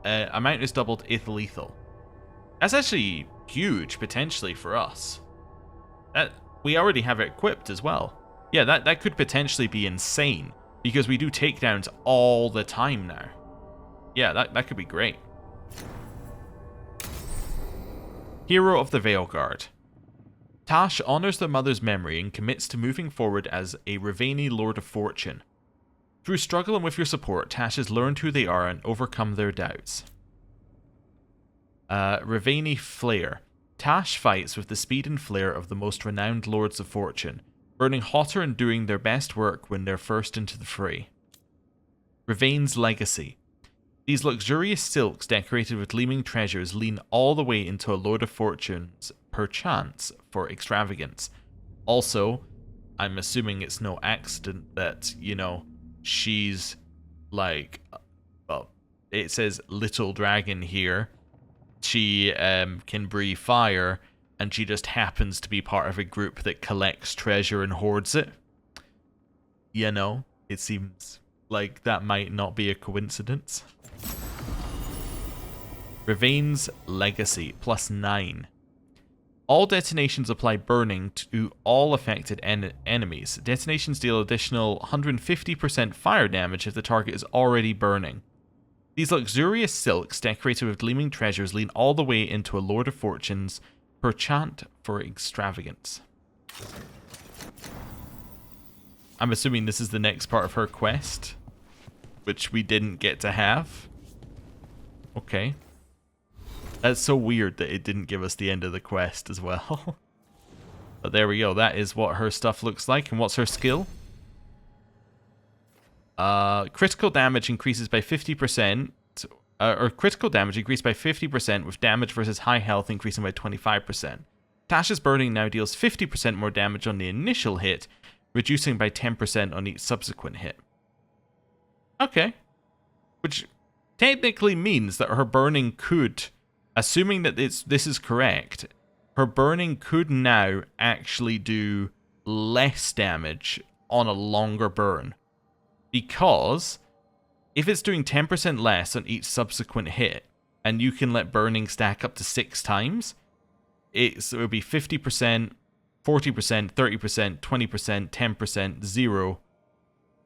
Amount is doubled if lethal. That's actually huge, potentially, for us. We already have it equipped as well. Yeah, that could potentially be insane, because we do takedowns all the time now. Yeah, that could be great. Hero of the Veilguard. Tash honors their mother's memory and commits to moving forward as a Raveni Lord of Fortune. Through struggle and with your support, Tash has learned who they are and overcome their doubts. Raveni Flair. Tash fights with the speed and flair of the most renowned Lords of Fortune, burning hotter and doing their best work when they're first into the fray. Rivain's Legacy. These luxurious silks decorated with gleaming treasures lean all the way into a Lord of Fortune's perchance for extravagance. Also, I'm assuming it's no accident that, she's like, well, it says little dragon here. She can breathe fire, and she just happens to be part of a group that collects treasure and hoards it. You know, it seems like that might not be a coincidence. Rivain's Legacy, +9. All detonations apply burning to all affected enemies. Detonations deal additional 150% fire damage if the target is already burning. These luxurious silks, decorated with gleaming treasures, lean all the way into a Lord of Fortunes, perchant for extravagance. I'm assuming this is the next part of her quest, which we didn't get to have. Okay. That's so weird that it didn't give us the end of the quest as well. But there we go. That is what her stuff looks like. And what's her skill? Critical damage increases by 50%. Or critical damage increased by 50% with damage versus high health increasing by 25%. Tasha's burning now deals 50% more damage on the initial hit, reducing by 10% on each subsequent hit. Okay. Which technically means that her burning could, assuming that this is correct, her burning could now actually do less damage on a longer burn. Because if it's doing 10% less on each subsequent hit, and you can let burning stack up to 6 times, it would be 50%, 40%, 30%, 20%, 10%, 0.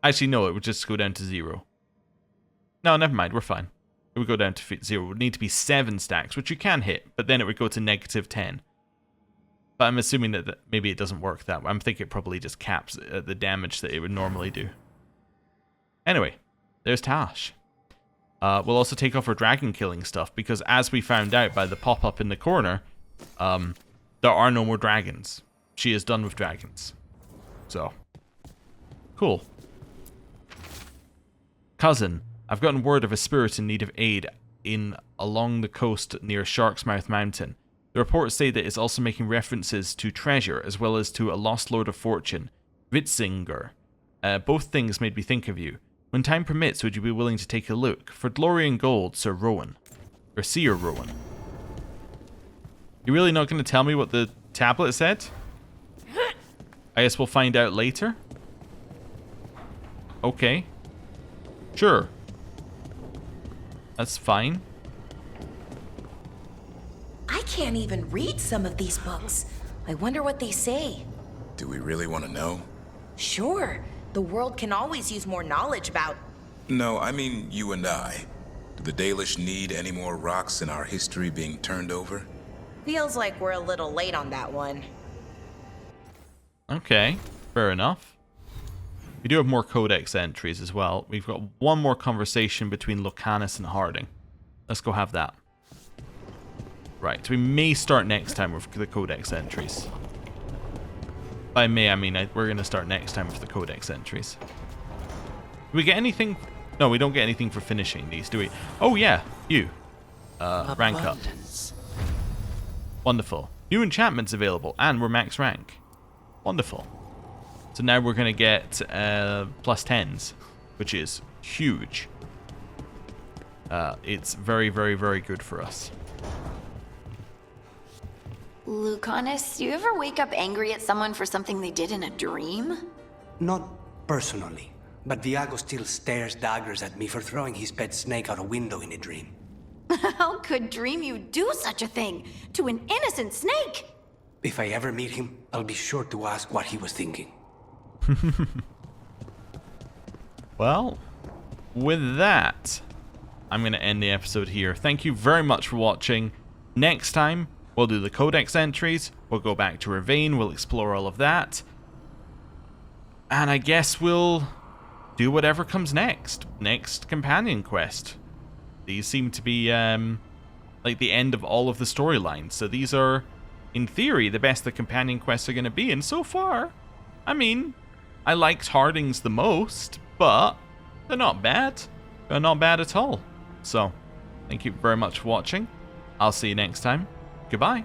Actually, no, it would just go down to 0. No, never mind, we're fine. It would go down to 0. It would need to be 7 stacks, which you can hit, but then it would go to -10. But I'm assuming that maybe it doesn't work that way. I'm thinking it probably just caps the damage that it would normally do. Anyway, there's Tash. We'll also take off her dragon killing stuff, because as we found out by the pop-up in the corner, there are no more dragons. She is done with dragons. So, cool. Cousin, I've gotten word of a spirit in need of aid along the coast near Shark's Mouth Mountain. The reports say that it's also making references to treasure, as well as to a lost Lord of Fortune, Vitzinger. Both things made me think of you. When time permits, would you be willing to take a look? For glory and gold, Sir Rowan. Or Seer Rowan. You really not going to tell me what the tablet said? I guess we'll find out later. Okay. Sure. That's fine. I can't even read some of these books. I wonder what they say. Do we really want to know? Sure. The world can always use more knowledge about... No, I mean you and I. Do the Dalish need any more rocks in our history being turned over? Feels like we're a little late on that one. Okay, fair enough. We do have more codex entries as well. We've got one more conversation between Locanis and Harding. Let's go have that. Right, we may start next time with the codex entries. By may, I mean we're going to start next time with the codex entries. Do we get anything? No, we don't get anything for finishing these, do we? Oh yeah, you. Rank up. Wonderful. New enchantments available, and we're max rank. Wonderful. So now we're going to get +10s, which is huge. It's very, very, very good for us. Lucanus, do you ever wake up angry at someone for something they did in a dream? Not personally, but Viago still stares daggers at me for throwing his pet snake out a window in a dream. How could dream you do such a thing to an innocent snake? If I ever meet him, I'll be sure to ask what he was thinking. Well, with that, I'm going to end the episode here. Thank you very much for watching. Next time, we'll do the codex entries. We'll go back to Rivain. We'll explore all of that. And I guess we'll do whatever comes next. Next companion quest. These seem to be like the end of all of the storylines. So these are, in theory, the best the companion quests are going to be. And so far, I mean, I liked Harding's the most, but they're not bad. They're not bad at all. So, thank you very much for watching. I'll see you next time. Goodbye.